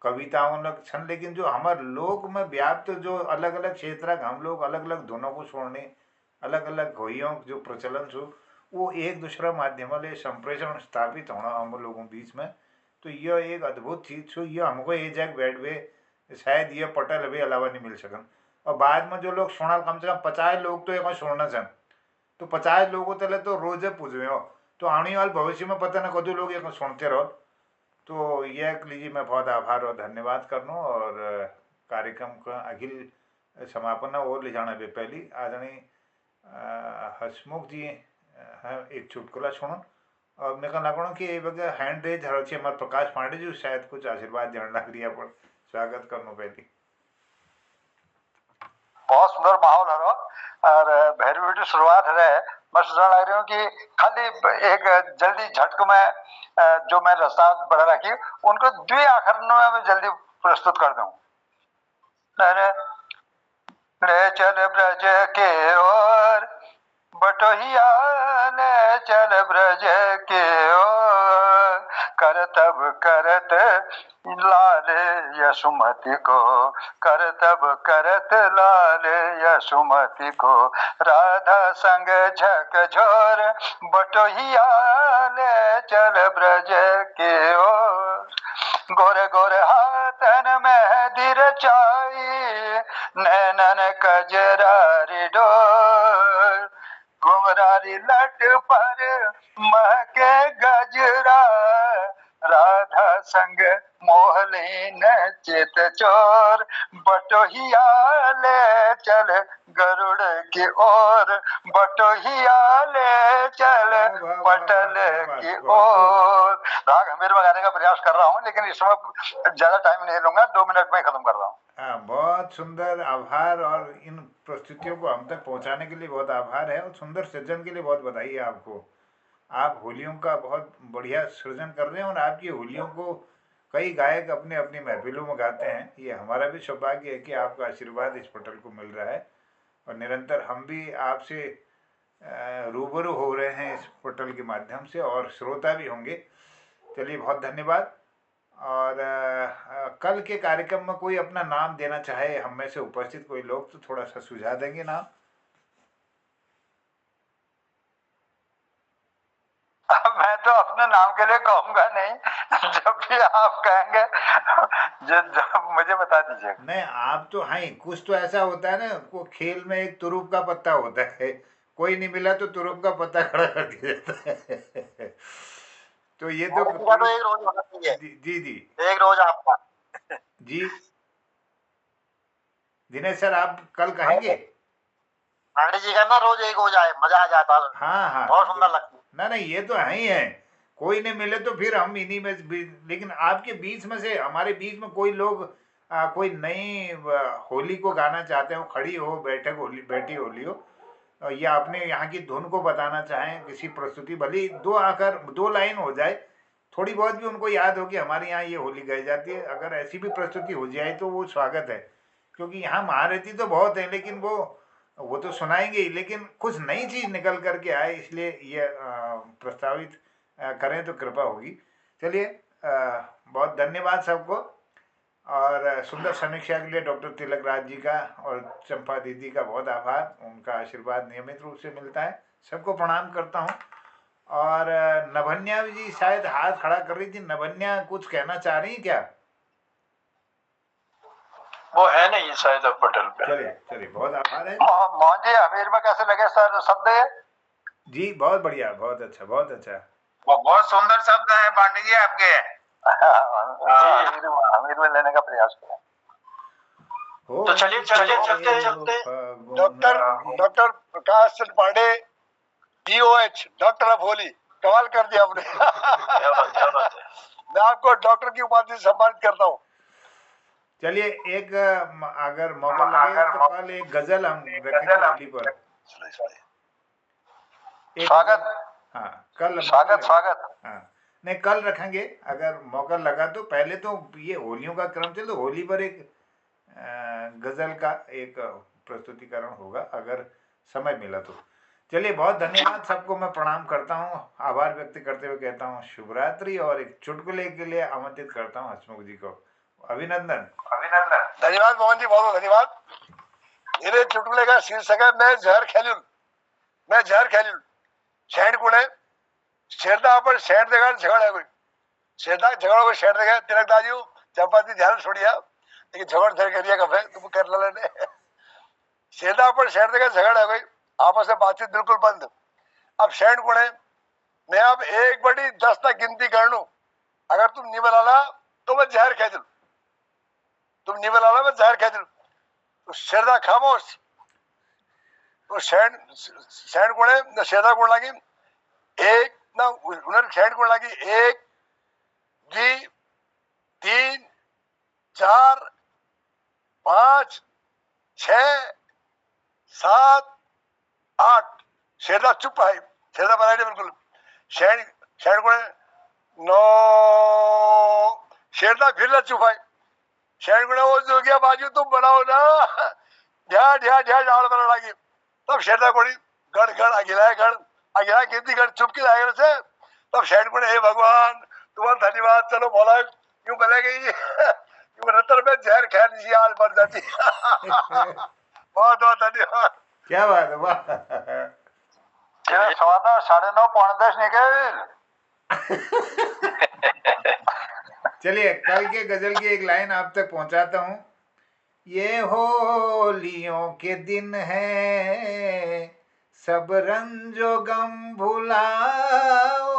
कविताओं लग छन, लेकिन जो हमारे लोक में व्याप्त जो अलग अलग क्षेत्र हम लोग अलग अलग धुनों को छोड़ने, अलग अलग होइयों जो प्रचलन छो वो एक दूसरा माध्यम ले संप्रेषण स्थापित होना हम लोगों बीच में। तो यह एक अद्भुत चीज छो। यह हमको ये जग बैठ वे शायद ये पटल अभी अलावा नहीं मिल सकन। और बाद में जो लोग सुना कम से कम 50 लोग तो एक सुनना सन, तो 50 लोगों तले तो रोज पूछवे हो, तो आने वाले भविष्य में पता ना कदू लोग एक सुनते रहो। तो यह लीजिए मैं बहुत आभार और धन्यवाद करनो। और कार्यक्रम का अखिल समापन और ले जाना भी पहली आदरणीय हसमुख जी है एक चुटकुला सुनो। और मेरे को लगना कि ये बगैर हैंड रेज हर अच्छे हमारे प्रकाश पांडे जी शायद कुछ आशीर्वाद देने लग रही है, पर स्वागत करनो पहली। बहुत सुंदर माहौल है और भैरवी की शुरुआत है। मैं सोचने लग रही हूँ कि खाली एक जल्दी झटक में जो मैं रचना बना रखी उनको द्वि आखर में मैं जल्दी प्रस्तुत कर दूं। ले चल ब्रज के ओर बटोहिया, ले चल ब्रज के ओर, करतब करत लाल यशुमति को, करतब करत लाल यशुमति को, राधा संग झकझोर बटोहिया, ले चल ब्रज के ओर, गोरे गोरे हाथन में दिर चाई, नैनन कजरारी डोर, घुंघरारी लट पर महके गजरा, राधा संग मोहलीन चित चोर, बटोहिया ले चल गरुड़ की ओर, बटोहिया ले चल पटल की ओर। राग हमीर में गाने का प्रयास कर रहा हूँ लेकिन इसमें ज्यादा टाइम नहीं लूंगा, 2 मिनट में खत्म कर रहा हूँ। हाँ, बहुत सुंदर आभार और इन प्रस्तुतियों को हम तक पहुंचाने के लिए बहुत आभार है और सुंदर सृजन के लिए बहुत बधाई है आपको। आप होलियों का बहुत बढ़िया सृजन कर रहे हैं और आपकी होलियों को कई गायक अपने अपनी महफिलों में गाते हैं। ये हमारा भी सौभाग्य है कि आपका आशीर्वाद इस पटल को मिल रहा है और निरंतर हम भी आपसे रूबरू हो रहे हैं इस पटल के माध्यम से और श्रोता भी होंगे। चलिए बहुत धन्यवाद। और कल के कार्यक्रम में कोई अपना नाम देना चाहे हम में से उपस्थित कोई लोग तो थोड़ा सा सुझाव देंगे नाम। मैं तो अपने नाम के लिए कहूंगा नहीं, जब भी आप कहेंगे जब मुझे बता दीजिएगा। नहीं, आप तो हैं, कुछ तो ऐसा होता है ना, को खेल में एक तुरुप का पत्ता होता है, कोई नहीं मिला तो तुरुप का पत्ता खड़ा कर दिया जाता है। तो ये तो एक रोज होना चाहिए। जी जी एक रोज आपका जी दिनेश सर आप कल कहेंगे? पांडे जी का ना रोज एक हो जाए, मजा आ जाता है। हाँ हाँ बहुत सुंदर लगता है। नहीं ये तो है ही है, कोई नहीं मिले तो फिर हम इन्हीं में लेकिन आपके बीच में से हमारे बीच में कोई लोग कोई नई होली को गाना चाहते हो, खड़ी हो बैठक होली बैठी होली हो या अपने यहाँ की धुन को बताना चाहें, किसी प्रस्तुति भली 2 लाइन हो जाए, थोड़ी बहुत भी उनको याद हो कि हमारे यहाँ ये होली गाई जाती है, अगर ऐसी भी प्रस्तुति हो जाए तो वो स्वागत है। क्योंकि यहाँ महारथी तो बहुत है लेकिन वो तो सुनाएंगे ही, लेकिन कुछ नई चीज निकल करके आए, इसलिए ये प्रस्तावित करें तो कृपा होगी। चलिए बहुत धन्यवाद सबको, और सुंदर समीक्षा के लिए डॉक्टर तिलक राज जी का और चंपा दीदी का बहुत आभार। उनका आशीर्वाद नियमित रूप से मिलता है। सबको प्रणाम करता हूँ। और नभन्या जी शायद हाथ खड़ा कर रही थी। नभन्या कुछ कहना चाह रही क्या? वो है नहीं शायद अब पटल पे। चलिए चलिए, बहुत आभार है। मोहन जी, अमीर में कैसे लगे सर शब्द? जी बहुत बढ़िया, बहुत अच्छा, बहुत अच्छा। बहुत सुंदर शब्द है पांडे जी आपके। अमीर में लेने का प्रयास करें। तो चलिए चलते doctor Prakash Chandra Pandey, DOH, doctor of Holi, कमाल कर दिया आपने। क्या बात है। मैं आपको डॉक्टर की उपाधि से सम्मानित करता हूँ। चलिए, एक अगर मौका लगेगा तो कल एक गजल हम रखेंगे होली पर। स्वागत। हाँ कल स्वागत। हाँ नहीं, कल रखेंगे अगर मौका लगा तो। पहले तो ये होलियों का क्रम चले तो होली पर एक गजल का एक प्रस्तुतिकरण होगा अगर समय मिला तो। चलिए, बहुत धन्यवाद सबको। मैं प्रणाम करता हूँ, आभार व्यक्त करते हुए कहता हूँ शुभ रात्रि, और एक चुटकुले के लिए आमंत्रित करता हूँ हसमुख जी को। अभिनंदन। धन्यवाद मोहन जी, बहुत बहुत धन्यवाद। मेरे चुटकुले का शीर्षक है मैं जहर खेलूं। शेंड कुणे शेरदा पर शेंड देगा झगड़ा कोई शेरदा झगड़ा कोई शेंड देगा तिलक दाजू चंपाती ध्यान छोड़िया लेकिन झगड़ धर करिया कफे तुम कर लेने। शेरदा पर शेंड देगा झगड़ा कोई, आपस में बातचीत बिल्कुल बंद। अब शेंड कुणे मैं अब 1 बड़ी 10 तक गिनती कर लूं, अगर तुम नहीं बनाला तो मैं जहर खेल दूं। तो शेरदा खामोश। तो शेंड कोणे शेरदा कोण लागी एक ना उन्हें शेंड कोण लागी 1 2 3 4 5 6 7 8। शेरदा चुप है, शेरदा बनाई बिल्कुल। शेंड कोणे 9। शेरदा फिर चुप है। शेंड कोणे वो जो गया बाजू तुम बनाओ ना, ढ्या डाल बना लगी। तब शेरदा कोणी गण अगिला गिनती गण चुप की जाएगा से। तब शेंड कोणे हे भगवान तुम्हारा धन्यवाद, चलो बोला यूं बने गई यूं रतर में जहर खैर नहीं आज मर जाती। बहुत बहुत धन्यवाद। क्या बात है, वाह। 9:30 9:10 निकल। चलिए, कल के गजल की एक लाइन आप तक पहुंचाता हूँ। ये होलियों के दिन है, सब रंजो गम भुलाओ।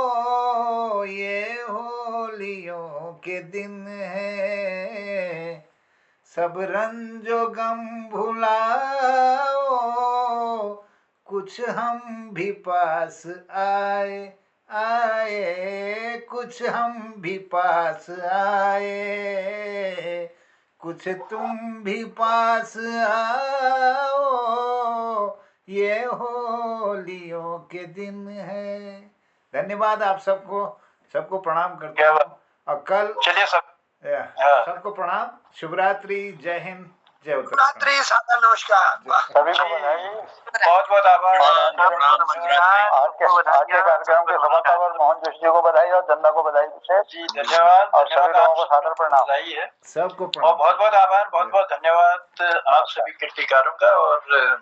ये होलियों के दिन है, सब रंजो गम भुलाओ। कुछ हम भी पास आए कुछ हम भी पास आए, कुछ तुम भी पास आओ। ये होलियों के दिन है। धन्यवाद आप सबको प्रणाम करता हूँ। और कल चलिए सबको प्रणाम। शुभ रात्रि, जय हिंद, जय उत्तराखंड। सादर नमस्कार सभी को बधाई। बहुत बहुत आभार। आज के कार्यक्रम के सफलता पर मोहन जोशी जी को बधाई और चंदा को बधाई जी धन्यवाद। और सभी लोगों को सादर प्रणाम। बधाई है सबको और प्रणाम। बहुत बहुत आभार, बहुत बहुत धन्यवाद आप सभी कीर्तिकारों का। और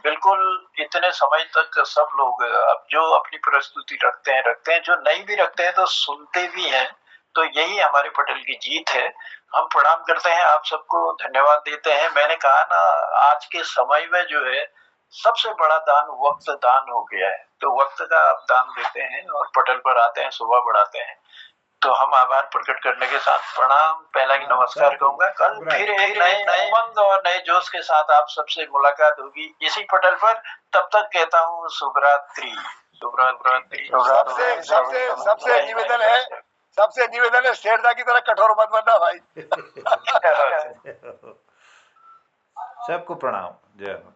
बिल्कुल इतने समय तक सब लोग अब जो अपनी प्रस्तुति रखते हैं, जो नहीं भी रखते हैं तो सुनते भी हैं, तो यही हमारे पटेल की जीत है। हम प्रणाम करते हैं, आप सबको धन्यवाद देते हैं। मैंने कहा ना, आज के समय में जो है सबसे बड़ा दान वक्त दान हो गया है, तो वक्त का आप दान देते हैं और पटेल पर आते हैं, सुबह बढ़ाते हैं। तो हम आभार प्रकट करने के साथ प्रणाम, पहला की नमस्कार कहूंगा। कल फिर एक नए उमंग और नए जोश के साथ आप सबसे मुलाकात होगी इसी पटेल पर। तब तक कहता हूँ शुभ रात्रि। सबसे निवेदन है शेरदा की तरह कठोर मत बनना भाई। सबको प्रणाम, जय हो।